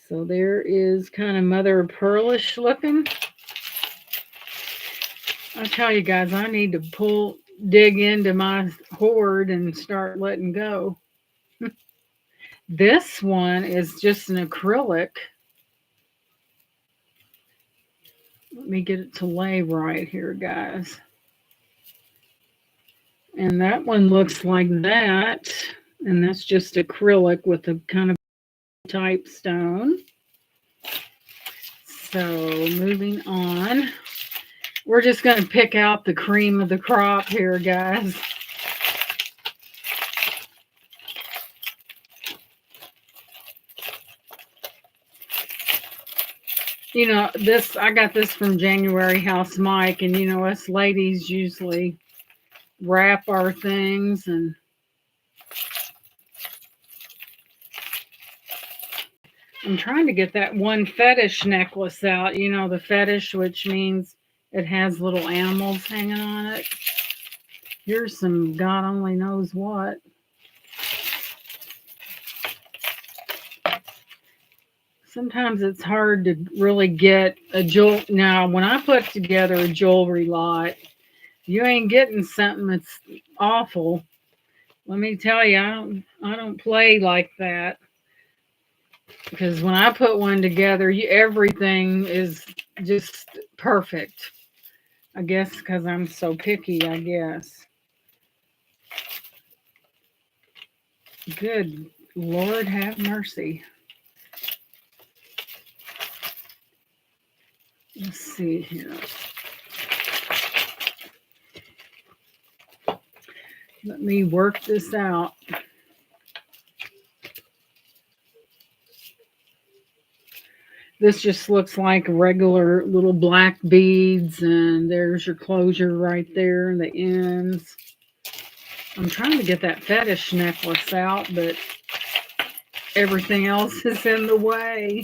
So there is kind of mother of pearlish looking. I tell you guys, I need to dig into my hoard and start letting go. This one is just an acrylic. Let me get it to lay right here, guys. And that one looks like that. And that's just acrylic with a kind of type stone. So moving on. We're just going to pick out the cream of the crop here, guys. You know, I got this from January House Mike, and you know, us ladies usually wrap our things, and I'm trying to get that one fetish necklace out. You know, the fetish, which means it has little animals hanging on it. Here's some God only knows what. Sometimes it's hard to really get a jewel. Now, when I put together a jewelry lot, you ain't getting something that's awful. Let me tell you, I don't play like that. Because when I put one together, everything is just perfect. I guess because I'm so picky, I guess. Good Lord have mercy. Let's see here. Let me work this out. This just looks like regular little black beads, and there's your closure right there, the ends. I'm trying to get that fetish necklace out, but everything else is in the way.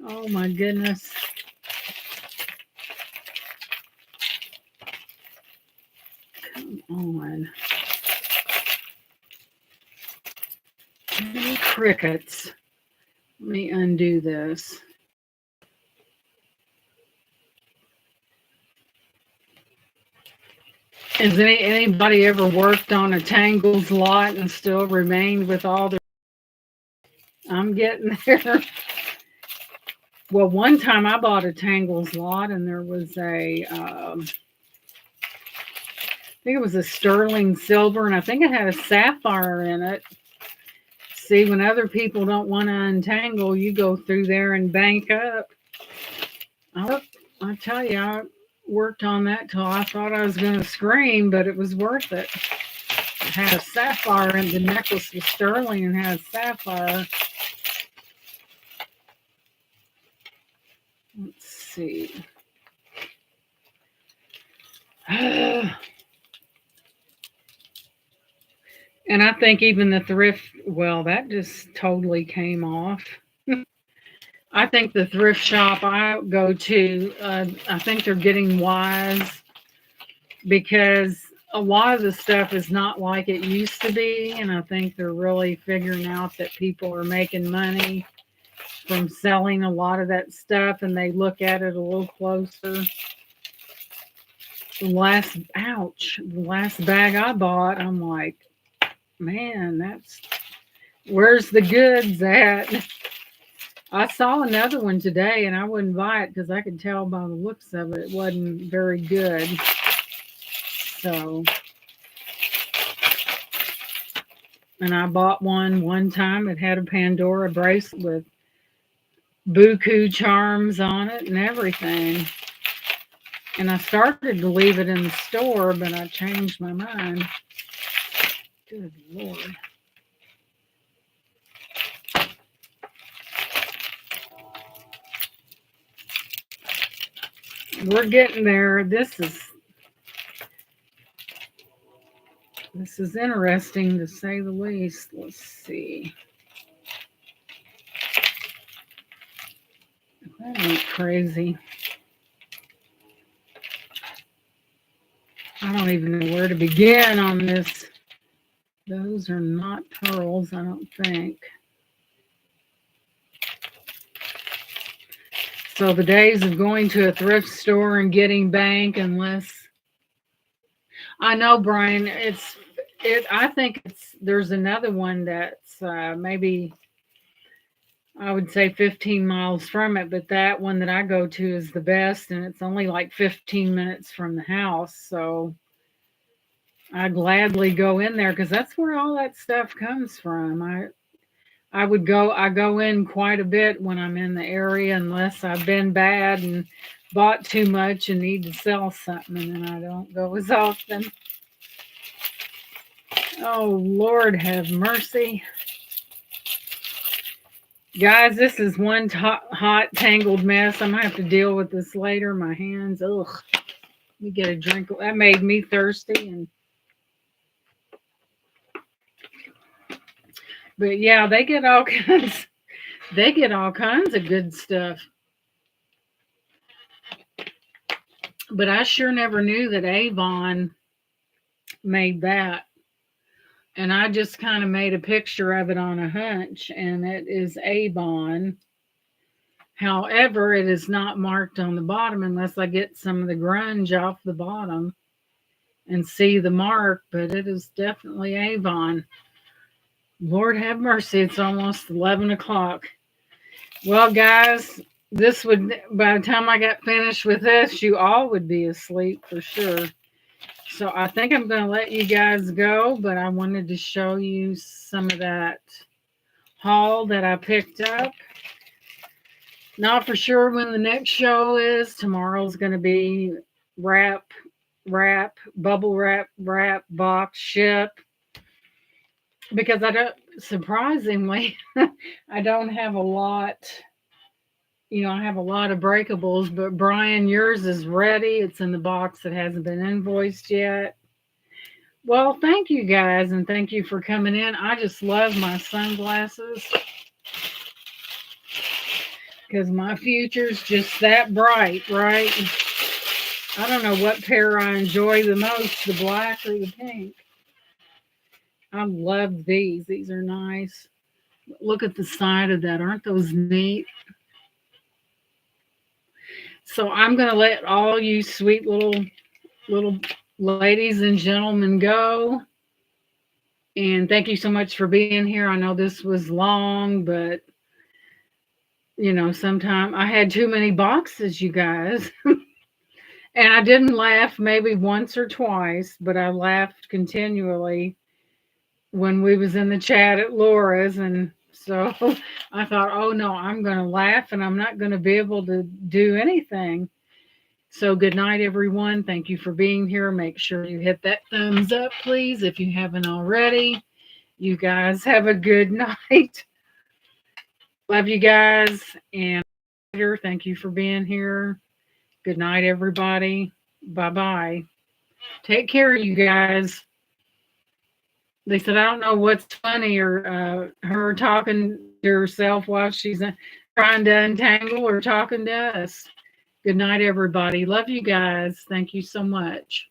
Oh my goodness. Come on. Many crickets. Let me undo this. Has anybody ever worked on a Tangles lot and still remained with all their... I'm getting there. Well, one time I bought a Tangles lot, and there was I think it was a sterling silver, and I think it had a sapphire in it. See, when other people don't want to untangle, you go through there and bank up. I tell you, worked on that till I thought I was going to scream, but it was worth it. It had a sapphire, and the necklace was sterling and had a sapphire. Let's see. And I think even the thrift, well, that just totally came off. I think the thrift shop I go to, I think they're getting wise because a lot of the stuff is not like it used to be. And I think they're really figuring out that people are making money from selling a lot of that stuff and they look at it a little closer. The last bag I bought, I'm like, man, where's the goods at? I saw another one today and I wouldn't buy it because I could tell by the looks of it, it wasn't very good. So, and I bought one time. It had a Pandora bracelet with buku charms on it and everything. And I started to leave it in the store, but I changed my mind. Good Lord. We're getting there. This is interesting to say the least. Let's see. That ain't crazy. I don't even know where to begin on this. Those are not pearls, I don't think. So the days of going to a thrift store and getting bank, unless I know, Brian, I think there's another one that's maybe I would say 15 miles from it, but that one that I go to is the best, and it's only like 15 minutes from the house. So I gladly go in there because that's where all that stuff comes from. I go in quite a bit when I'm in the area, unless I've been bad and bought too much and need to sell something, and then I don't go as often. Oh, Lord have mercy. Guys, this is one hot, tangled mess. I'm going to have to deal with this later. My hands, ugh. Let me get a drink. That made me thirsty. But yeah, they get all kinds. They get all kinds of good stuff. But I sure never knew that Avon made that. And I just kind of made a picture of it on a hunch, and it is Avon. However, it is not marked on the bottom unless I get some of the grunge off the bottom and see the mark, but it is definitely Avon. Lord have mercy, it's almost 11 o'clock. Well, guys, by the time I got finished with this, you all would be asleep for sure. So I think I'm going to let you guys go, but I wanted to show you some of that haul that I picked up. Not for sure when the next show is. Tomorrow's going to be bubble wrap, box, ship. Because surprisingly, I don't have a lot. I have a lot of breakables, but Brian, yours is ready. It's in the box that hasn't been invoiced yet. Well, thank you guys, and thank you for coming in. I just love my sunglasses because my future's just that bright, right? I don't know what pair I enjoy the most, the black or the pink. I love these. These are nice. Look at the side of that. Aren't those neat? So I'm going to let all you sweet little ladies and gentlemen go. And thank you so much for being here. I know this was long, but sometime I had too many boxes, you guys. And I didn't laugh maybe once or twice, but I laughed continually when we was in the chat at Laura's. And so I thought, oh no, I'm going to laugh and I'm not going to be able to do anything. So good night, everyone. Thank you for being here. Make sure you hit that thumbs up, please, if you haven't already. You guys have a good night. Love you guys. And thank you for being here. Good night, everybody. Bye bye. Take care, you guys. They said, I don't know what's funnier, her talking to herself while she's trying to untangle or talking to us. Good night, everybody. Love you guys. Thank you so much.